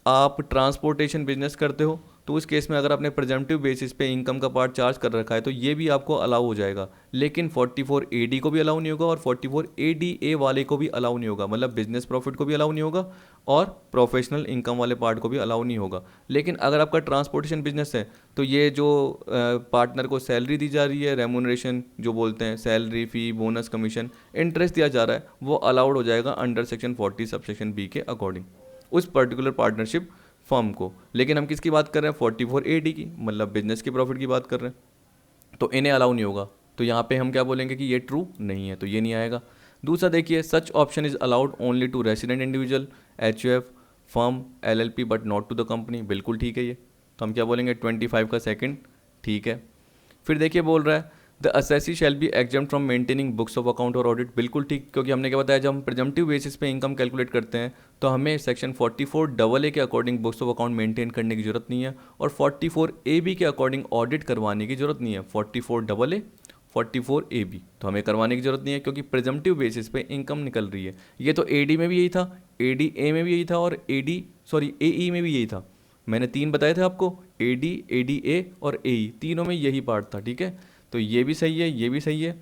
आप ट्रांसपोर्टेशन बिजनेस करते हो तो उस केस में अगर आपने प्रेजेंटिव बेसिस पे इनकम का पार्ट चार्ज कर रखा है तो ये भी आपको अलाउ हो जाएगा, लेकिन 44AD को भी अलाउ नहीं होगा और 44ADA वाले को भी अलाउ नहीं होगा, मतलब बिजनेस प्रॉफिट को भी अलाउ नहीं होगा और प्रोफेशनल इनकम वाले पार्ट को भी अलाउ नहीं होगा। लेकिन अगर आपका ट्रांसपोर्टेशन बिजनेस है तो ये जो पार्टनर को सैलरी दी जा रही है, रेमुनरेशन जो बोलते हैं, सैलरी, फी, बोनस, कमीशन, इंटरेस्ट दिया जा रहा है, वो अलाउड हो जाएगा अंडर सेक्शन 40 सबसेक्शन बी के अकॉर्डिंग उस पर्टिकुलर पार्टनरशिप फर्म को। लेकिन हम किसकी बात कर रहे हैं, 44AD की, मतलब बिजनेस के प्रॉफिट की बात कर रहे हैं, तो इन्हें अलाउ नहीं होगा। तो यहाँ पे हम क्या बोलेंगे कि ये ट्रू नहीं है, तो ये नहीं आएगा। दूसरा देखिए, such option is allowed only to resident individual, HUF, firm, LLP but not to the company, बिल्कुल ठीक है ये। तो हम क्या बोलेंगे, 25 का सेकंड ठीक है। फिर देखिए बोल रहा है the assessee shall be exam from maintaining books of account और ऑडिट, बिल्कुल ठीक, क्योंकि हमने क्या बताया, जब हम प्रेजम्पटिव बेसिस पे इनकम कैलकुलेट करते हैं तो हमें सेक्शन 44AA के according books of account maintain करने की जरूरत नहीं है और 44AB के अकॉर्डिंग ऑडिट करवाने की जरूरत नहीं है। 44AA, 44AB तो हमें करवाने की जरूरत नहीं है क्योंकि प्रेजम्पटिव बेसिस पे इनकम निकल रही है। ये तो AD में भी यही था, ADA में भी यही था और AE में भी यही था। मैंने 3 बताए थे आपको, AD, ADA और AE, तीनों में यही पार्ट था, ठीक है। तो ये भी सही है, ये भी सही है।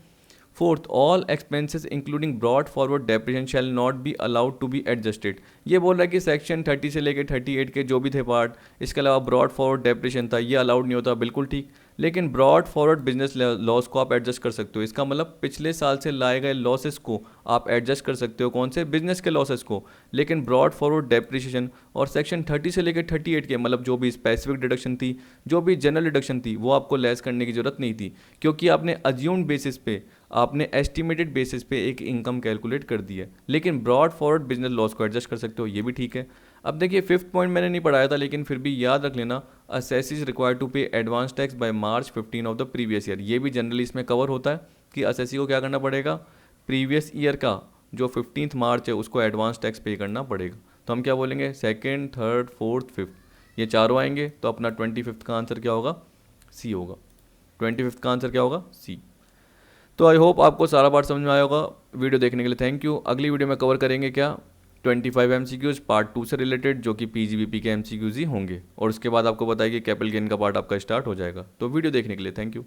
Fourth, all expenses including brought forward depreciation shall not be allowed to be adjusted. ये बोल रहा है कि सेक्शन 30 से लेकर 38 के जो भी थे पार्ट, इसके अलावा ब्रॉड फॉरवर्ड डेप्रिसिएशन था, ये अलाउड नहीं होता, बिल्कुल ठीक। लेकिन ब्रॉड फॉरवर्ड बिजनेस लॉस को आप एडजस्ट कर सकते हो। इसका मतलब पिछले साल से लाए गए लॉसेस को आप एडजस्ट कर सकते हो, कौन से, बिजनेस के लॉसेस को। लेकिन ब्रॉड फॉरवर्ड डेप्रिसिएशन और सेक्शन 30 से लेकर 38 के, मतलब जो भी स्पेसिफिक डिडक्शन थी, जो भी जनरल डिडक्शन थी, वो आपको लेस करने की जरूरत नहीं थी, क्योंकि आपने अज्यूम्ड बेसिस पे, आपने एस्टिमेटेड बेसिस पे एक इनकम कैलकुलेट कर दी है। लेकिन ब्रॉड फॉरवर्ड बिजनेस लॉस को एडजस्ट कर सकते हो, ये भी ठीक है। अब देखिए 5th पॉइंट मैंने नहीं पढ़ाया था, लेकिन फिर भी याद रख लेना, असेसिस रिक्वायर्ड टू पे advance tax bye March 15 of the previous year. ये भी जनरली इसमें कवर होता है कि असेसी को क्या करना पड़ेगा, प्रीवियस ईयर का जो 15 मार्च है उसको एडवांस टैक्स पे करना पड़ेगा। तो हम क्या बोलेंगे, 2nd, 3rd, 4th, 5th, ये चारों आएंगे। तो अपना 25th का आंसर क्या होगा, सी होगा। 25th का आंसर क्या होगा, सी। तो आई होप आपको सारा पार्ट समझ में आया होगा। वीडियो देखने के लिए थैंक यू। अगली वीडियो में कवर करेंगे क्या, 25 MCQs पार्ट 2 से रिलेटेड, जो कि PGBP के MCQs ही होंगे, और उसके बाद आपको बताइए कैपिटल गेन का पार्ट आपका स्टार्ट हो जाएगा। तो वीडियो देखने के लिए थैंक यू।